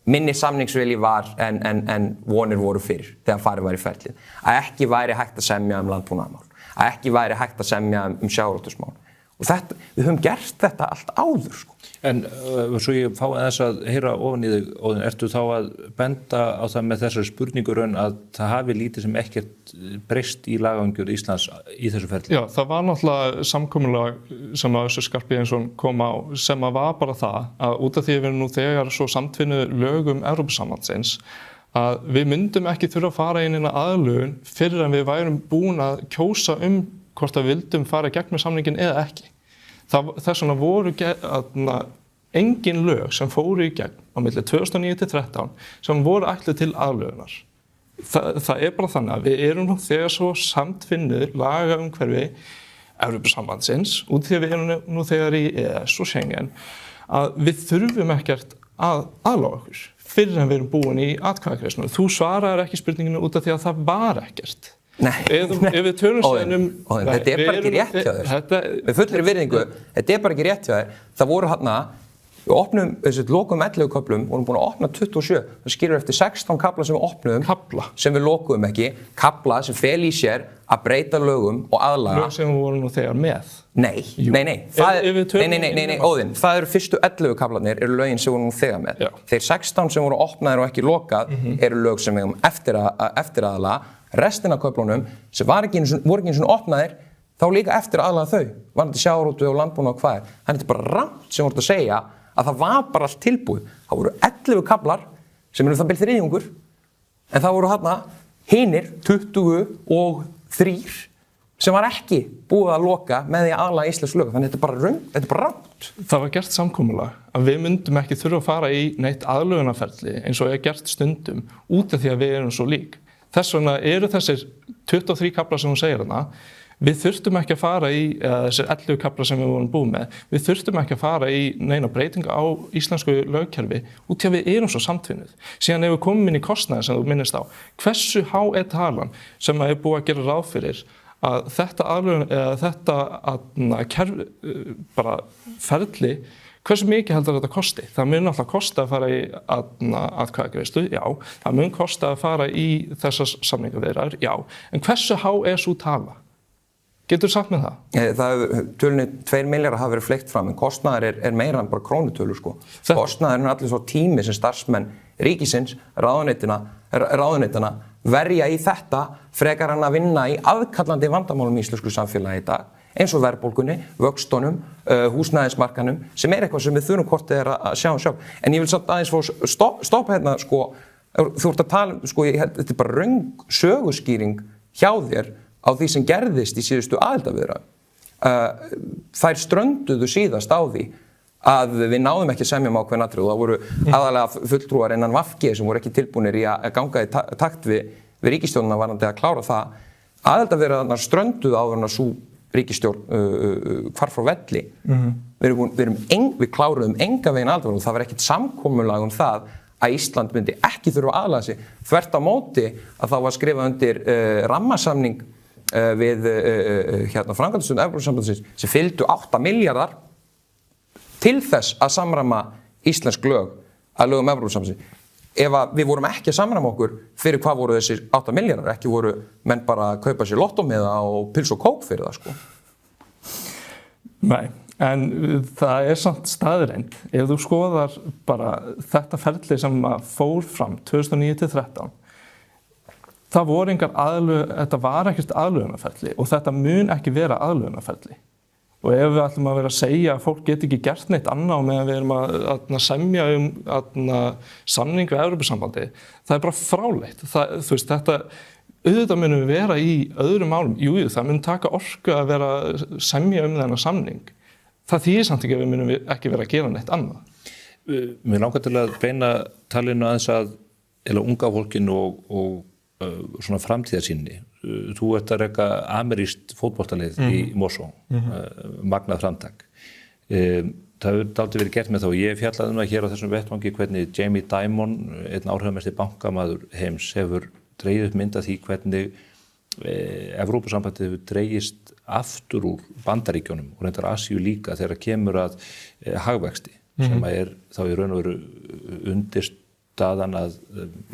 minni samningsvilji var en vonir voru fyrir þegar farið var í ferlið. Að ekki væri hægt að semja landbúnaðarmál, að ekki væri hægt að semja sjávarútvegsmál. Og þetta, við höfum gert þetta allt áður, sko. En svo ég fái þess að heyra ofan í þig, Óðinn, ertu þá að benda á það með þessari spurninguraun að það hafi lítið sem ekkert breyst í lagaumgjörð Íslands í þessu ferli? Já, það var náttúrulega samkomulag sem að Össur Skarphéðinsson kom á sem að var bara það að út af því að við erum nú þegar svo samtvinnuð lögum Evrópusambandsins að við myndum ekki þurfa að fara inn í aðlögun fyrir en við værum búin að kjósa hvort að vildum fara gegn með samningin eða ekki. Þess vegna voru engin lög sem fóru í gegn á milli 2009-13 sem voru ætluð til aðlögunar. Það bara þannig að við erum nú þegar svo samtvinnuð lagaumhverfi Evrópusambandsins út því að við erum nú þegar í EES og Schengen að við þurfum ekkert að aðlaga okkur fyrir en við erum búin í atkvæðagreiðslu. Þú svaraðir ekki spurninginu út af því að það var ekkert. Nei, ef við tölum Óðinn, þetta bara ekki rétt hjá þér. Með fullri virðingu, þetta bara ekki rétt hjá þér. Það voru við opnum, lokuðum 11 köflum, vorum búin að opna 27. Það skilur eftir 16 kafla sem við opnum, sem við lokuðum ekki, kafla sem fel í sér að breyta lögum og aðlaga. Lög sem við vorum nú þegar með. Nei. Óðinn, það eru fyrstu 11 kaflarnir eru lögin sem voru nú þegar með. Já. Þeir 16 sem voru opnaðir og ekki lokað eru lög sem við höfum eftir aðlaga. Restin af köflunum sem voru ekki einu sinni opnaðir, þá líka eftir aðlaga þau, varðandi sjávarútveg og landbúnað og hvað er. Þannig þetta bara rangt sem voru að segja að það var bara allt tilbúið. Það voru 11 kaflar sem eru það bil þriðjungur, en það voru hinir 23 sem var ekki búið að loka með því að aðlaga íslensk lög. Þannig þetta er bara rangt. Það var gert samkomulag að við myndum ekki þurfa að fara í neitt aðlögunarferli eins og er gert stundum út af því að við erum svo lík. Þess vegna eru þessir 23 kaflar sem hún segir þarna, við þurftum ekki að fara í, eða þessir 11 kaflar sem við vorum búið með, við þurftum ekki að fara í neina breytinga á íslensku lögkerfi út af við erum svo samtvinnuð. Síðan ef við komum inn í kostnaði sem þú minnist á, hversu há er talan sem er búið að gera ráð fyrir að þetta kerfi, bara ferli, hversu mikið heldur þetta kosti? Það mun alltaf kosta að fara í atkvæðagreiðslu, já. Það mun kosta að fara í þessar samningaviðræður, já. En hversu há er sú tala? Getur sagt með það? Tölunni 2 milljarðar hafa verið fleygt fram, en kostnaður er meira en bara krónutölu, sko. Kostnaður er allir svo tími sem starfsmenn ríkisins, ráðuneytanna verja í þetta frekar en að vinna í aðkallandi vandamálum í íslensku samfélagi í dag. Eins og verðbólgunni, vöxtunum, húsnæðismarkanum, sem er eitthvað sem við þurfum hvort þeir að sjá. En ég vil samt aðeins fá stoppa hérna, sko, þú ert að tala, sko, þetta er bara röng söguskýring hjá þér á því sem gerðist í síðustu aðildarviðræðum. Þær strönduðu síðast á því að við náðum ekki að semja ákveðin atriði og það voru aðalega fulltrúar innan VG sem voru ekki tilbúnir í að ganga í takt við ríkisstjórnina varðandi að klára það. Aðildarviðræðurnar strönduðu áður en að sú ríkisstjórn hvarf frá velli. Við kláruðum enga veginn aðildarviðræður og það var ekkert samkomulag það að Ísland myndi ekki þurfa að aðlaga sig. Þvert á móti að það var skrifað undir rammasamning við framkvæmdastjórn Evrópusambandsins sem fylgdu 8 milljarðar til þess að samræma íslensk lög að lögum Evrópusambandsins. Ef við vorum ekki að samræma okkur fyrir hvað voru þessir 8 milljarðar, ekki voru menn bara að kaupa sér lottómiða og pils og kók fyrir það, sko. Nei, en það samt staðreind. Ef þú skoðar bara þetta ferli sem fór fram 2009-13, þetta var ekkert aðlögunarferli og þetta mun ekki vera aðlögunarferli. Og ef við ætlum að vera að segja að fólk geti ekki gert neitt annað meðan við erum að semja samning við Evrópusambandið, það bara fráleitt. Þú veist, þetta auðvitað munum við vera í öðrum málum. Jú, það mun taka orku að vera að semja þennan samning. Það þýðir samt ekki að við munum ekki vera að gera neitt annað. Mér langar til að beina talinu aðeins að unga fólkinu og svona framtíðarsýninni. Þú ert að reka amerískt fótboltalið í Mosó, magnað framtak. Það hefur dálítið verið gert með þá. Ég fjallaði það hér á þessum vettvangi hvernig Jamie Dimon, einn áhrifamesti bankamaður heims, hefur dregið upp mynd af því hvernig Evrópusambandið hefur dregist aftur úr Bandaríkjunum og reyndar Asíu líka þegar kemur að hagvexti, sem þá í raun og veru undirstaðan að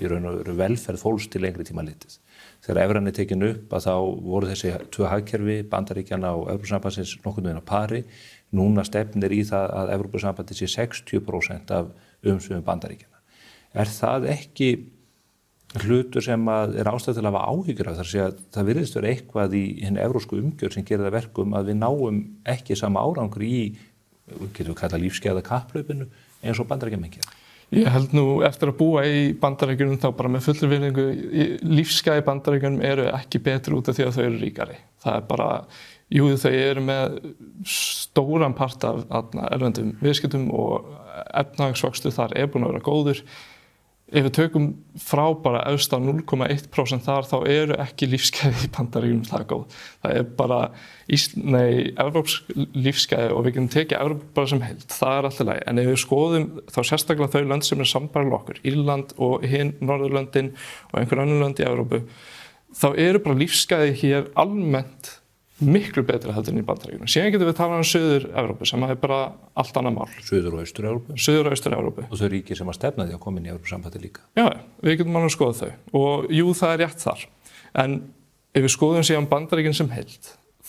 í raun og veru velferð fólks til lengri tíma litið. Þegar evran tekin upp að þá voru þessi tvö hagkerfi, Bandaríkjanna og Evrópusambandsins nokkurn veginn á pari. Núna stefnir í það að Evrópusambandið sé 60% af umsvifum Bandaríkjanna. Það ekki hlutur sem ástæða til að hafa áhyggjur af, þar að það virðist vera eitthvað í hinni evrópsku umgjörð sem gerir það verkum að við náum ekki sama árangur í, getum við kallað lífsgæða kapphlaupinu eins og Bandaríkjamenn gera? Ég held nú eftir að búa í Bandaríkjunum þá bara með fullri virðingu, lífsgæði í Bandaríkjunum eru ekki betri út af því að þau eru ríkari. Það bara, jú þau eru með stóran part af erlendum viðskiptum og efnahagsvöxtur þar búinn að vera góður. Ef við tökum frá bara efst á 0,1% þar þá eru ekki lífsgæði í Bandaríkjunum það góð. Það bara evrópsk lífsgæði og við getum tekið Evrópu bara sem heild, það alltaf lagi. En ef við skoðum þá sérstaklega þau lönd sem sambærileg okkur, Írland og hin Norðurlöndin og einhver önnur lönd í Evrópu, þá eru bara lífsgæði hér almennt miklu betra heldur en í Bandaríkjunum. Síðan getum við talað Suður-Evrópu sem bara allt annað mál. Suður- og Austur-Evrópu? Suður- og Austur-Evrópu. Og þau ríki sem stefna því að koma inn í Evrópusambandið líka? Já, við getum alveg skoðað þau. Og jú, það rétt þar. En ef við skoðum síðan Bandaríkjun sem heild,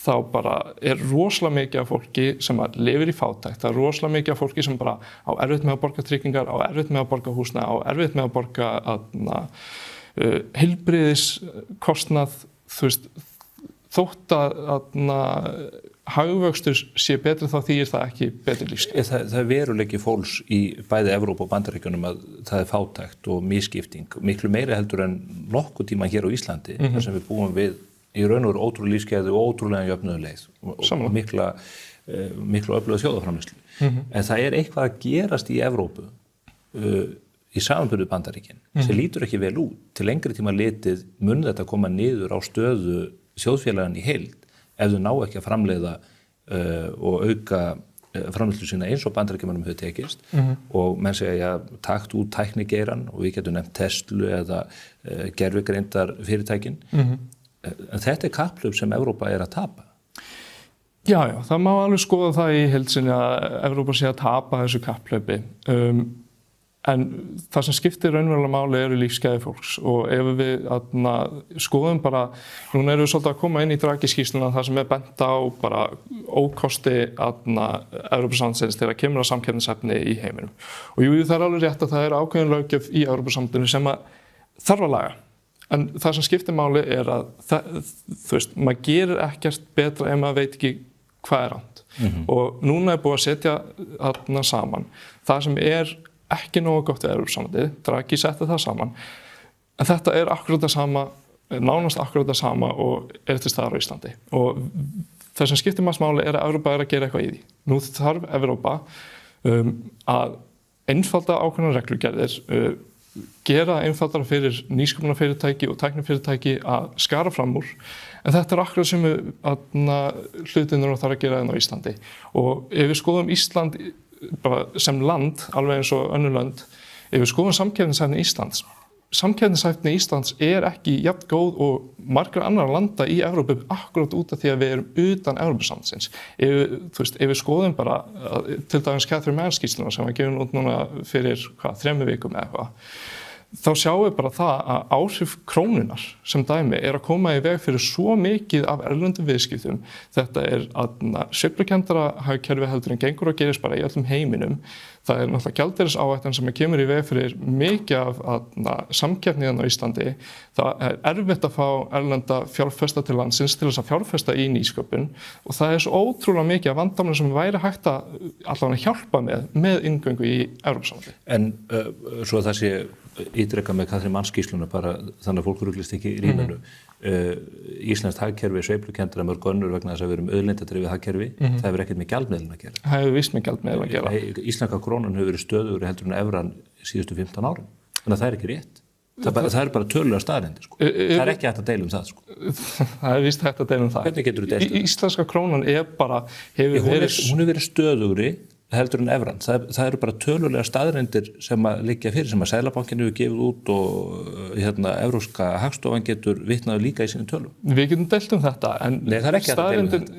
þá bara rosalega mikið af fólki sem lifir í fátækt. Það rosalega mikið af fólki sem bara á erfitt með að borga tryggingar, á erfitt með að borga húsnæði, á erfitt með að borga heilbrigðiskostnað, þú veist, þótt að hagvöxtur sé betri þá þýðir það ekki betri lífsgæði. Það veruleiki fólks í bæði Evrópu og Bandaríkjunum að það fátækt og misskipting, miklu meiri heldur en nokkuð tíma hér á Íslandi, þar sem við búum við í raun og veru ótrúlega lífsgæði og ótrúlega jöfnuðarleið og miklu öfluga þjóðarframleiðslu. En það eitthvað að gerast í Evrópu í samanburði Bandaríkin sem lítur ekki vel út. Til lengri tíma litið mun þetta koma niður á stöðu þjóðfélagann í heild ef þau ná ekki að framleiða og auka framleiðslu sína eins og Bandaríkjamönnum hefur tekist og menn segja takt út tæknigeirann og við getum nefnt Tesla eða gervigreindar fyrirtækin. En þetta kapphlaup sem Evrópa að tapa. Já, það má alveg skoða það í heild sinni að Evrópa sé að tapa þessu kapphlaupi. En það sem skiptir raunverulega máli eru lífsgæði fólks og ef við skoðum bara, núna erum við svolítið að koma inn í Draghi-skýrsluna þar sem bent á bara ókosti Evrópusambandsins þegar kemur að samkeppnishæfni í heiminum. Og jú, það alveg rétt að það ákveðin löggjöf í Evrópusambandinu sem þarf að laga. En það sem skiptir máli að þú veist, maður gerir ekkert betra ef maður veit ekki hvað rangt. Og núna búið að setja saman það sem ekki nógu gott við Evrópusambandið, Draghi setti það saman, en þetta akkurat það sama, nánast akkurat það sama og til staðar á Íslandi. Og það sem skiptir mest máli að Evrópa að gera eitthvað í því. Nú þarf Evrópa að einfalda ákveðnar reglugerðir, gera einfaldara fyrir nýsköpunarfyrirtæki og tæknifyrirtæki að skara fram úr, en þetta akkurat sem hlutinur þarf að gera á Íslandi. Og ef við skoðum Ísland bara sem land, alveg eins og önnur lönd, ef við skoðum samkeppnishæfni Íslands, samkeppnishæfni Íslands ekki jafn góð og margra annar landa í Evrópu akkurat út af því að við erum utan Evrópusambandsins. Ef við skoðum bara til dæmis Catherine Mann-skýrsluna sem var gefin út núna fyrir 3 vikum eða eitthvað, þá sjáum við bara það að áhrif krónunar sem dæmi að koma í veg fyrir svo mikið af erlendum viðskiptum. Þetta sveiflukendara hagkerfi heldur en gengur og gerist bara í öllum heiminum. Það náttúrulega gjaldeyrisáhættan sem kemur í veg fyrir mikið af samkeppni á Íslandi. Það erfitt að fá erlenda fjárfesta til landsins til þess að fjárfesta í nýsköpun og það svo ótrúlega mikið af vandamálum sem væri hægt að allavega hjálpa með inngöngu í Evrópusambandið. En svo það sé ítreka með Katrín Mann-skýrsluna bara þannig að fólk ruglist ekki í rýminu. Íslenskt hagkerfi sveiflukendara mörg önnur vegna þess að við erum auðlindadrifið hagkerfi. Það hefur ekkert með gjaldmiðlinn að gera. Það hefur víst með gjaldmiðlinn að gera. Íslenska krónan hefur verið stöðugri heldur en evran síðustu 15 árum. Þannig að það ekki rétt. Það er bara tölulegar staðreyndir. Það er ekki hægt að deila það. Það víst hægt að deila það. Hvernig getur þú deilt? Íslenska krónan bara hefur verið stöðugri heldur en evran. Það eru bara tölulegar staðreyndir sem að liggja fyrir, sem að Seðlabankinn hefur gefið út og Evrópska hagstofan getur vitnað líka í sínum tölum. Við getum deilt þetta, en staðreyndin,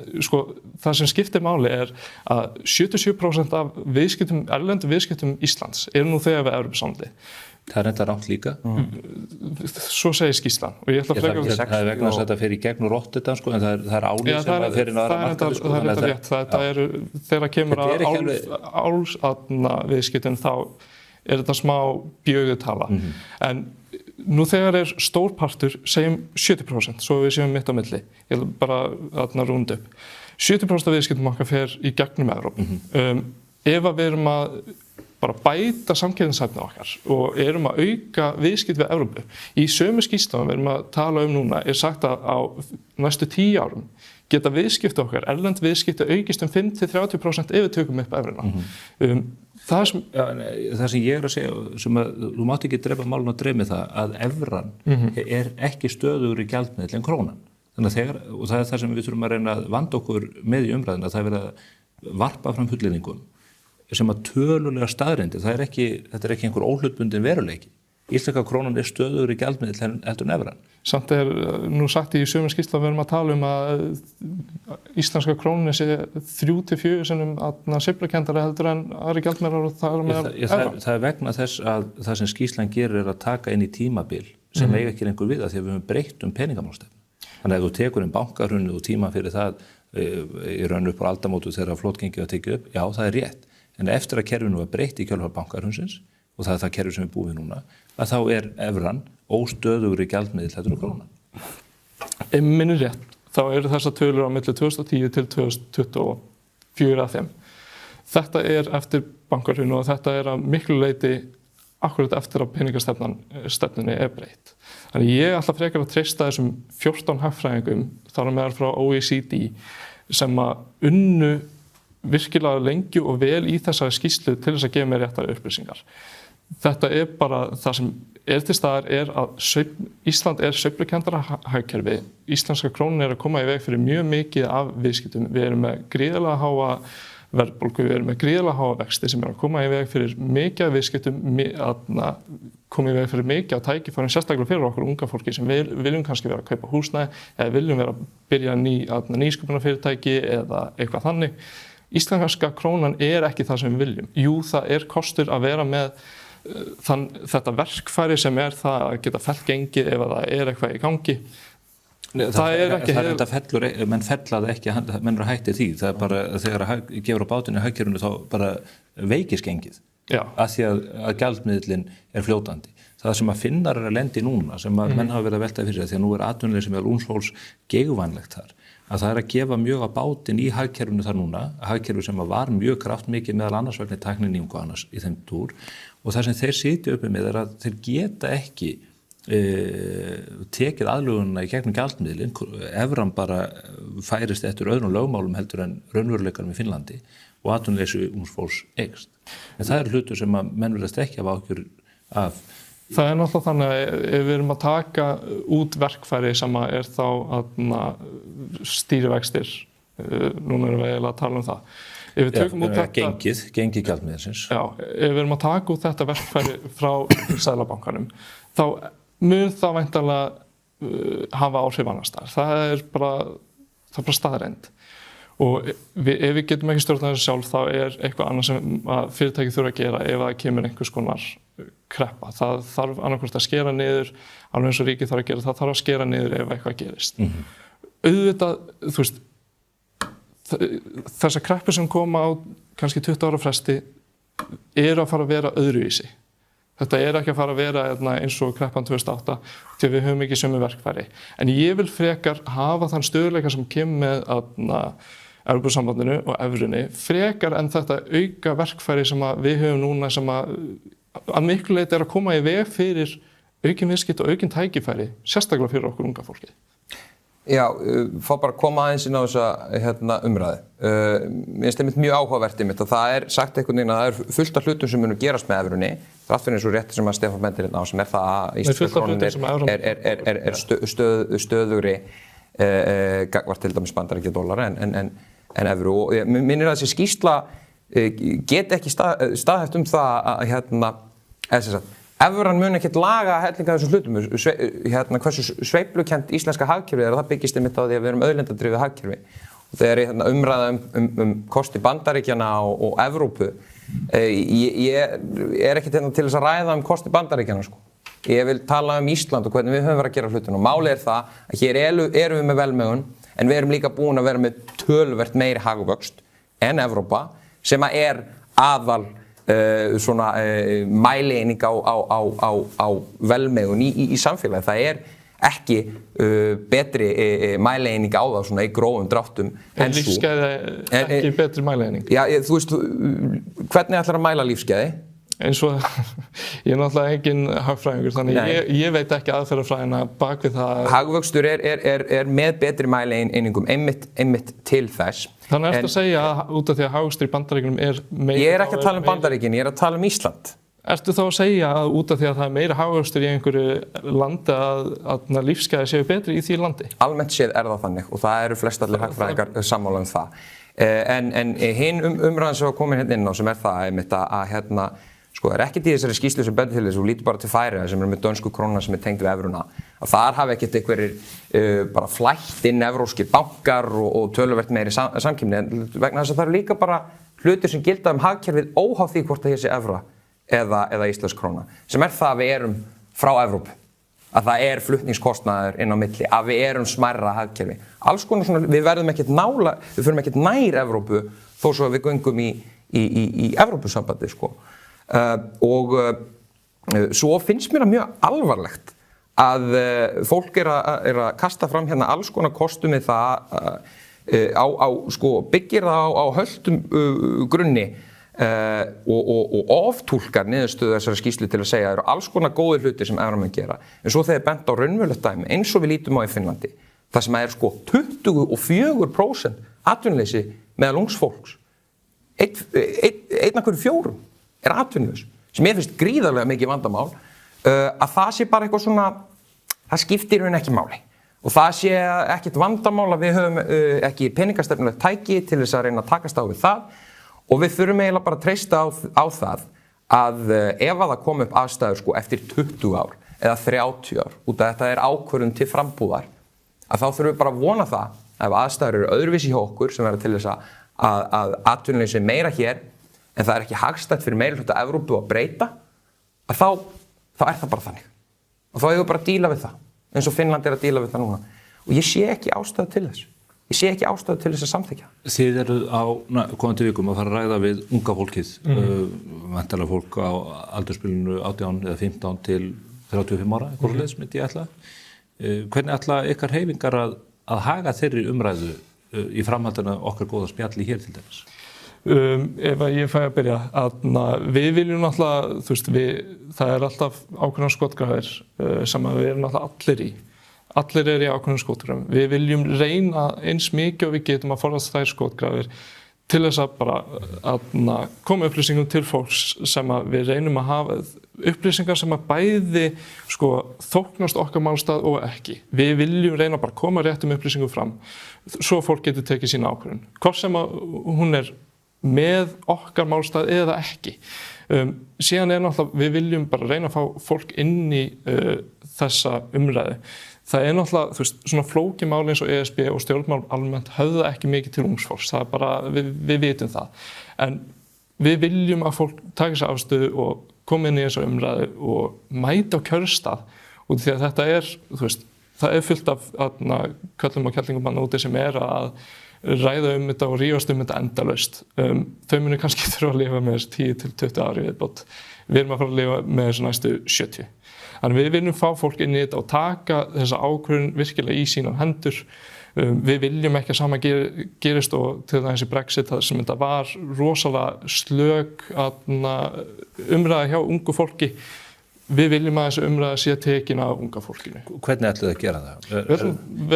það sem skiptir máli að 77% af erlendum viðskiptum Íslands eru nú þegar við Evrópusambandið. Það er enda rangt líka. Svo segir skýrslan. Það er vegna þess að þetta fer í gegn úr Rotterdam, en það er álið sem að fer inn á aðra markaði. Það er þetta rétt. Þegar kemur að viðskiptin þá þetta smá bjögutala. En nú þegar stór partur, segjum 70%, svo við séum mitt á milli. Ég vil bara rúnda upp. 70% af viðskiptum okkar fer í gegnum Evrópu. Ef við erum að bara bæta samkeppnishæfni okkar og erum að auka viðskipti við Evrópu. Í sömu skýrslunum við erum að tala núna sagt að á næstu 10 árum geta viðskipti okkar, erlend viðskipti aukist 5-30% ef við tökum upp evruna. Það sem ég að segja, sem að þú mátt ekki drepa málun að dreymi það, að evran ekki stöðugur í gjaldmiðill en krónan. Og það það sem við þurfum að reyna að vanda okkur með í umræðina, það verið að varpa fram fullyrðingum sem að tölulega staðreyndir, þetta er ekki einhver óhlutbundin veruleiki. Íslenska krónan stöðugur í gjaldmiðill heldur en evran. Samt nú sagt í sömu skýrslu að við erum að tala að íslenska krónan sé 3-4 sinnum sveiflukendara heldur en aðri gjaldmiðlar og það með evran. Það er vegna þess að það sem skýrslan gerir að taka inn í tímabil sem eiga ekki lengur við að því að við höfum breytt peningamálstefnu. Þannig að ef þú tekur bankahrunið og tíma fyrir það í raun upp á aldamótu þegar flotgengið var tekið upp, já það er rétt. En eftir að kerfinu var breytt í kjölfar bankahrunsins og það er það kerfi sem við búum við núna, að þá evran óstöðugri gjaldmiðill heldur en krónan. Ef minnir rétt, þá eru þessar tölur á milli 2010 til 2024 að 5. Þetta eftir bankahrunið og þetta að miklu leyti akkurat eftir að peningastefnunni breytt. Þannig ég ætla frekar að treysta þessum 14 hagfræðingum, þar á meðal frá OECD, sem að unnu virkilega lengi og vel í þessari skýrslu til þess að gefa mér réttar upplýsingar. Þetta bara það sem til staðar að Ísland sveiflukendara hagkerfi. Íslenska krónan að koma í veg fyrir mjög mikið af viðskiptum. Við erum með gríðarlega háa verðbólgu, við erum með gríðarlega háa vexti sem að koma í veg fyrir mikið af viðskiptum, koma í veg fyrir mikið af tækifærum, sérstaklega fyrir okkur unga fólki sem viljum kannski vera að kaupa húsnæði eða viljum vera að byrja nýsköpunarfyrirtæki eða eitthvað þannig. Íslenska krónan ekki það sem við viljum. Jú, það kostur að vera með þetta verkfæri sem það að geta fellt gengið ef það eitthvað í gangi. Menn fellaði ekki, menn eru hætti því. Það bara, þegar gefur á bátinu hagkerfinu þá bara veikist gengið. Af því að gjaldmiðillinn fljótandi. Það sem að Finnar að lendi núna, sem að menn hafa verið að velta fyrir því að nú atvinnuleysi meðal ungs fólks geigvænlegt þar. Að það að gefa mjög á bátinn í hagkerfinu þar núna, hagkerfi sem var mjög kraftmikið meðal annars vegna tækninýjung og annars í þeim túr og það sem þeir sitja uppi með að þeir geta ekki tekið aðlögunina í gegnum gjaldmiðlinn, evran bara færist eftir öðrum lögmálum heldur en raunveruleikanum í Finnlandi og atvinnuleysi ungs fólks eykst. En það hlutur sem að menn virðast ekki hafa áhyggjur af. Það náttúrulega þannig að ef við erum að taka út verkfæri sem þá stýrivextir, núna erum við eiginlega að tala það. Ef við tökum út þetta gengi gjaldmiðilsins. Já, ef við erum að taka út þetta verkfæri frá Seðlabankanum, þá mun það væntanlega hafa áhrif annars staðar. Það bara staðreynd. Og ef við getum ekki stjórnað þessu sjálf, þá eitthvað annað sem fyrirtæki þurfa að gera ef það kemur einhvers konar kreppa. Það þarf annarkvort að skera niður, alveg eins og ríkið þarf að gera, það þarf að skera niður ef eitthvað gerist. Auðvitað, þú veist, þessar kreppur sem koma á kannski 20 ára fresti eru að fara að vera öðruvísi. Þetta ekki að fara að vera eins og kreppan 2008 því við höfum ekki sömu verkfæri. En ég vil frekar hafa þann stöðugleika sem kemur með Evrópusambandinu og evrunni frekar en þetta auka verkfæri sem við höfum núna sem að miklu leyti að koma í veg fyrir aukin viðskipti og aukin tækifæri, sérstaklega fyrir okkur unga fólki. Já, fá bara að koma aðeins inn á þessa umræðu. Mér finnst einmitt mjög áhugavert einmitt og það sagt einhvern veginn að það fullt af hlutum sem munu gerast með evrunni, þrátt fyrir eins og rétt sem að Stefán bendir hérna á, sem það að íslenska krónan stöðugri gagnvart til dæmis bandaríkja dollara en evru. Og ég minnir að þessi skýrsla get ekki staðhæft það að evran mun ekkert laga hellinga þessum hlutum. Hversu sveiflukennt íslenska hagkerfið það byggist einmitt á því að við erum auðlindadrifið hagkerfi. Og þegar umræða kosti Bandaríkjanna og Evrópu, ég ekkert til þess að ræða kosti Bandaríkjanna, sko. Ég vil tala Ísland og hvernig við höfum verið að gera hlutina. Og málið það að hér erum við með velmegun, en við erum líka búin að vera með töluvert meiri hagvöxt en Evrópa, sem aðal mæleining á velmegun í samfélagi. Það ekki betri mæleining á það svona í grófum dráttum en svo. Lífsgæði ekki betri mæleining? Já, þú veist, hvernig ætlar að mæla lífsgæði? Eins og ég náttúrulega engin hagfræðingur, þannig ég veit ekki aðferðafræðina bak við það. Hagvöxtur með betri mæleininingum einmitt til þess. Þannig að segja að út af því að hagvöxtur í Bandaríkjunum meira... Ég ekki að tala Bandaríkin, ég að tala Ísland. Ertu þá að segja að út af því að það meira hagvöxtur í einhverju landi að lífsgæði séu betri í því landi? Almennt séð það þannig og það eru flestallir hagfræðingar sammála það. En hinn umræðan sem var komin hérna inn á sem það einmitt að sko, ekkert í þessari skýrslu sem bendir til þess, þú lítur bara til Færeyja sem með dönsku krónuna sem tengd við evruna, að þar hafi ekkert einhverjir bara flætt inn evróskir bankar og töluvert meiri samkeppni, vegna þess að það eru líka bara hlutir sem gilda hagkerfið óháð því hvort það sé evra eða íslensk króna, sem það að við erum frá Evrópu, að það flutningskostnaður inn á milli, að við erum smærra hagkerfi. Alls konar svona, við förum ekkert nær Evrópu þó svo að við göngum í Evrópusambandi, sko. Svo finnst mér mjög alvarlegt að fólk að kasta fram hérna alls konar kostum við það sko, byggir það á höldum grunni og oftúlkar niðurstöðu þessari skýrslu til að segja að það eru alls konar góðir hlutir sem evran mun gera. En svo þegar bent á raunverulegt dæmi, eins og við lítum á í Finnlandi, það sem sko 24% atvinnuleysi meðal ungs fólks. Einn af hverju 4 atvinnulaus, sem ég finnst gríðarlega mikið vandamál, að það sé bara eitthvað svona, það skiptir hún ekki máli. Og það sé ekkert vandamál að við höfum ekki peningastefnulegt tæki til þess að reyna að takast á við það og við þurfum eiginlega bara að treysta á það að ef að það kom upp aðstæður sko eftir 20 ár eða 30 ár, út af þetta ákvörðun til frambúðar, að þá þurfum við bara að vona það að ef aðstæður eru öðruvísi hjá okkur sem verða til þess að atvinnuleysi meira hér en það ekki hagstætt fyrir meiri hluta Evrópu að breyta, að þá það bara þannig. Og þá eigum við bara að díla við það, eins og Finnland að díla við það núna. Og ég sé ekki ástæðu til þess. Ég sé ekki ástæðu til þess að samþykkja. Þið eru á komandi vikum að fara að ræða við unga fólkið, væntanlega fólk á aldursbilinu 18 eða 15 til 35 ára, eitthvað leið sem ég ætla. Hvernig ætla ykkar hreyfingar að haga þeirri umræðu í framhaldinu okkar góða spjalli hér til dæmis? Ef ég fæ að byrja, við viljum náttúrulega, þú veist, það alltaf ákveðnar skotgrafir sem við erum náttúrulega allir í. Allir í ákveðnum skotgrafum. Við viljum reyna eins mikið og við getum að forðast þær skotgrafir til þess að bara koma upplýsingum til fólks sem við reynum að hafa upplýsingar sem að bæði sko, þóknast okkar málstað og ekki. Við viljum reyna bara að koma réttum upplýsingum fram svo fólk getur tekið sína ákvörðun. Hvort sem að hún með okkar málstað eða ekki. Síðan náttúrulega, við viljum bara reyna að fá fólk inn í þessa umræðu. Það náttúrulega, þú veist, svona flókið mál eins og ESB og stjórnmál almennt höfða ekki mikið til ungs fólks. Það bara, við vitum það. En við viljum að fólk taka sér afstöðu og koma inn í þessa umræðu og mæta á kjörstað út því að þetta þú veist, það fullt af köllum og kellingum úti sem að ræða þetta og rífast þetta endalaust. Þau munu kannski þurfa að lifa með þessi 10 til 20 ári viðbót. Við erum að fara að lifa með þessu næstu 70. Þannig við viljum fá fólk inn í þetta og taka þessa ákvörðun virkilega í sínar hendur. Við viljum ekki að sama gerist og til dæmis í Brexit sem þetta var rosalega slök umræða hjá ungu fólki. Við viljum að þessi umræða sé tekin af unga fólkinu. Hvernig ætluðu að gera það?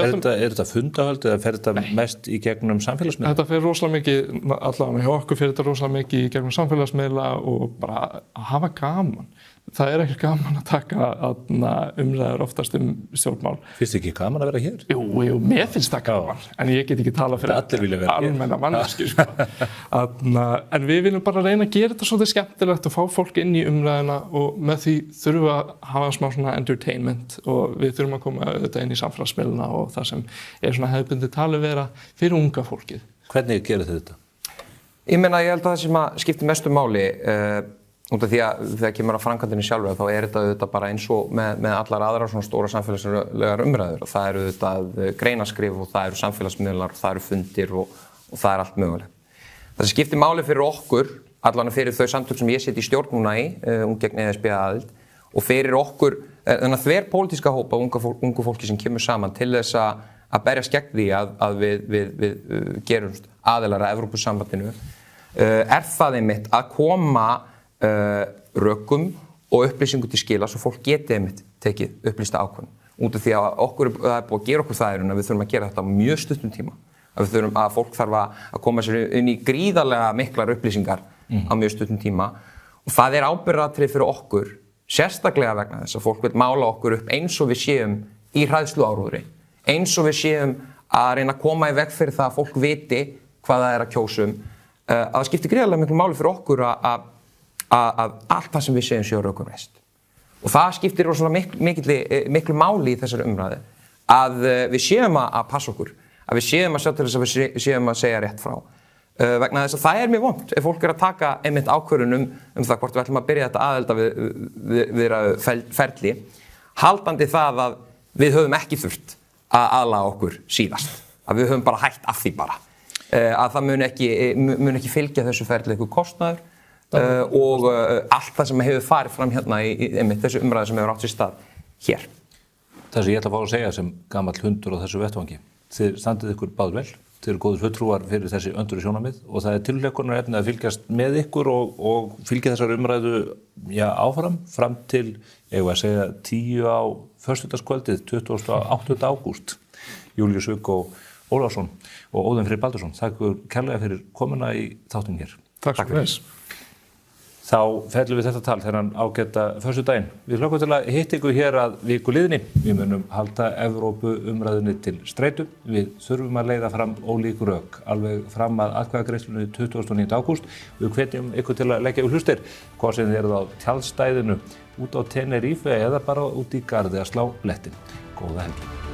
Er þetta fundahöld eða fer þetta mest í gegnum samfélagsmiðla? Þetta fer rosalega mikið, allavega hjá okkur fer þetta rosalega mikið í gegnum samfélagsmiðla og bara að hafa gaman. Það er ekki gaman að taka umræður oftast stjórnmál. Finnst þið ekki gaman að vera hér? Jú, mér finnst það gaman, en ég get ekki tala fyrir almenna manneskju. En við viljum bara reyna að gera þetta svolítið skemmtilegt og fá fólk inn í umræðuna og með því þurfum við að hafa smá svona entertainment og við þurfum að koma auðvitað inn í samfélagsmiðluna og það sem svona hefðbundið talið fyrir unga fólkið. Hvernig gerir þið þetta? Ég held að það sem skiptir mestu máli út af því að þegar kemur að framkvæmdinni sjálfur þá þetta auðvitað bara eins og með allar aðrar svona stóra samfélagslegar umræður og það auðvitað greinaskrif og það samfélagsmiðlar og það fundir og það allt mögulegt. Það sem skiptir máli fyrir okkur, allavega fyrir þau samtök sem ég sit í stjórn núna í, gegn ESB-aðild og fyrir okkur, þennan þverpólitíska hópa ungu fólki sem kemur saman til þess að berjast gegn því að við gerumst aðilar að Evrópusambandinu, það einmitt að koma rökum og upplýsingu til skila svo fólk geti einmitt tekið upplýsta ákvörðun. Út af því að það búið að gera okkur það að við þurfum að gera þetta á mjög stuttum tíma. Að fólk þarf að koma sér inn í gríðarlega miklar upplýsingar á mjög stuttum tíma og það ábyrgðaratriði fyrir okkur, sérstaklega vegna þess að fólk vil mála okkur upp eins og við séum í hræðsluáróðri, eins og við séum að reyna að koma í veg fyrir það að fólk viti hvað það að kjósa að það skiptir gríðarlega miklu máli fyrir okkur að allt það sem við segjum sé á rökum reist. Og það skiptir rosalega miklu máli í þessari umræðu að við séum að passa okkur, að við séum að sjá til þess að við séum að segja rétt frá. Vegna þess að það mjög vont ef fólk að taka einmitt ákvörðun það hvort við ætlum að byrja þetta aðelda ferli, haldandi það að við höfum ekki þurft að aðlaga okkur síðast, að við höfum bara hætt af því bara, að það mun ekki fylgja þessu ferli eitthvað kostnaður og allt það sem hefur farið fram hérna í þessu umræðu sem hefur átt sér stað hér. Það sem ég ætla að fá að segja sem gamall hundur á þessu vettvangi, þið standið ykkur báðir vel, þið eru góðir fulltrúar fyrir þessi önduru sjónarmið og það tilhlökkunarefni að fylgjast með ykkur og fylgja þessar umræðu áfram fram til, eigum að segja 10 á föstudagskvöldið 28. ágúst. Júlíus Viggo Ólafsson og Óðinn Freyr Baldursson, þakka ykkur kærlega fyrir komuna í þáttinn hér. Takk fyrir. Þá fellum við þetta tal þennan ágæta föstudaginn. Við hlökkum til að hitta ykkur hér að viku liðinni. Við munum halda Evrópu umræðunni til streitu. Við þurfum að leiða fram ólík rök, alveg fram að atkvæðagreiðslunni 29. ágúst. Við hvetjum ykkur til að leggja hlustir, hvað sem þið eruð á tjaldstæðinu, út á Tenerife eða bara út í garði að slá blettin. Góða helgi.